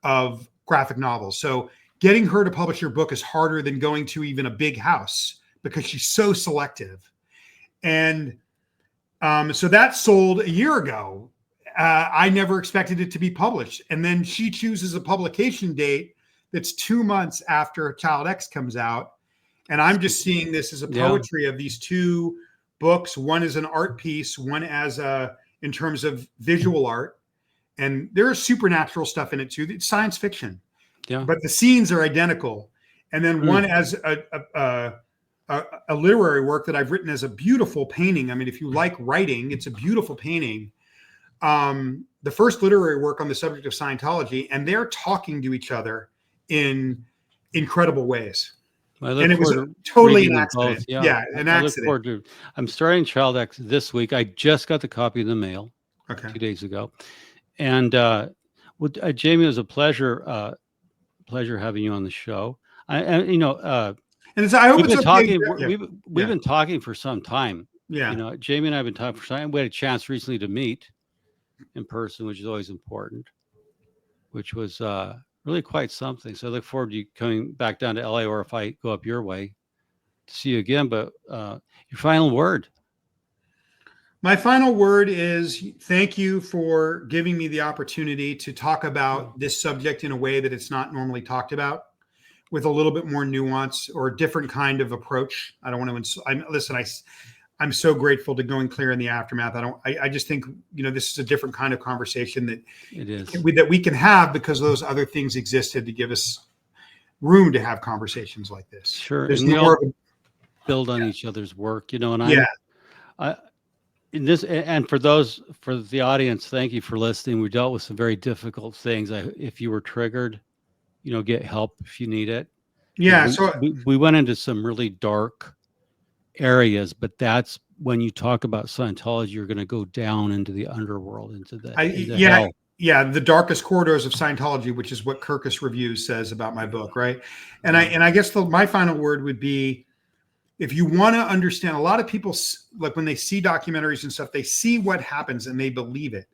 of graphic novels. So getting her to publish your book is harder than going to even a big house because she's so selective. And so that sold a year ago. I never expected it to be published. And then she chooses a publication date that's 2 months after Child X comes out. And I'm just seeing this as a poetry of these 2 books. One is an art piece, one as in terms of visual art. And there's supernatural stuff in it too. It's science fiction. Yeah. But the scenes are identical. And then one as a literary work that I've written as a beautiful painting. I mean, if you like writing, it's a beautiful painting. The first literary work on the subject of Scientology, and they're talking to each other in incredible ways. And it was totally an accident. Yeah, an accident. I'm starting Child X this week. I just got the copy in the mail 2 days ago. And Jamie, it was a pleasure having you on the show. And I hope we've been talking for some time. Yeah. Jamie and I have been talking for some time. We had a chance recently to meet in person, which is always important, which was really quite something. So I look forward to you coming back down to LA, or if I go up your way, to see you again. But your final word. My final word is thank you for giving me the opportunity to talk about this subject in a way that it's not normally talked about, with a little bit more nuance or a different kind of approach. I don't want to, I'm so grateful to Going Clear in the Aftermath. I just think, this is a different kind of conversation that we can have because those other things existed to give us room to have conversations like this. Sure. There's more build on each other's work, and in this, and for the audience, thank you for listening. We dealt with some very difficult things. If you were triggered, get help if you need it. Yeah. We went into some really dark areas, but that's when you talk about Scientology, you're going to go down into the underworld, into hell. Yeah, the darkest corridors of Scientology, which is what Kirkus Reviews says about my book, right? And I guess my final word would be, if you want to understand, a lot of people, like when they see documentaries and stuff, they see what happens and they believe it,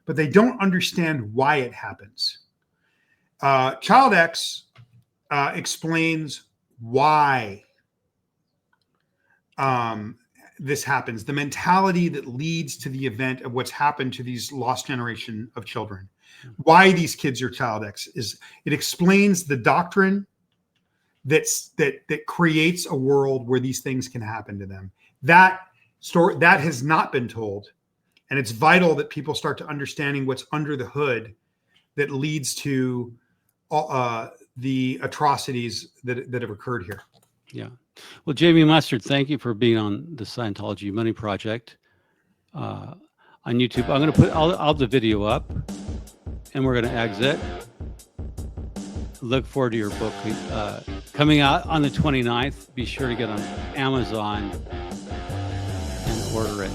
but they don't understand why it happens. Child X explains why this happens, the mentality that leads to the event of what's happened to these lost generation of children. Why these kids are Child X is it explains the doctrine that creates a world where these things can happen to them. That story that has not been told, and it's vital that people start to understanding what's under the hood that leads to the atrocities that have occurred here. Yeah. Well, Jamie Mustard, thank you for being on the Scientology Money Project on YouTube. I'm going to put all the video up, and we're going to exit. Look forward to your book coming out on the 29th. Be sure to get on Amazon and order it.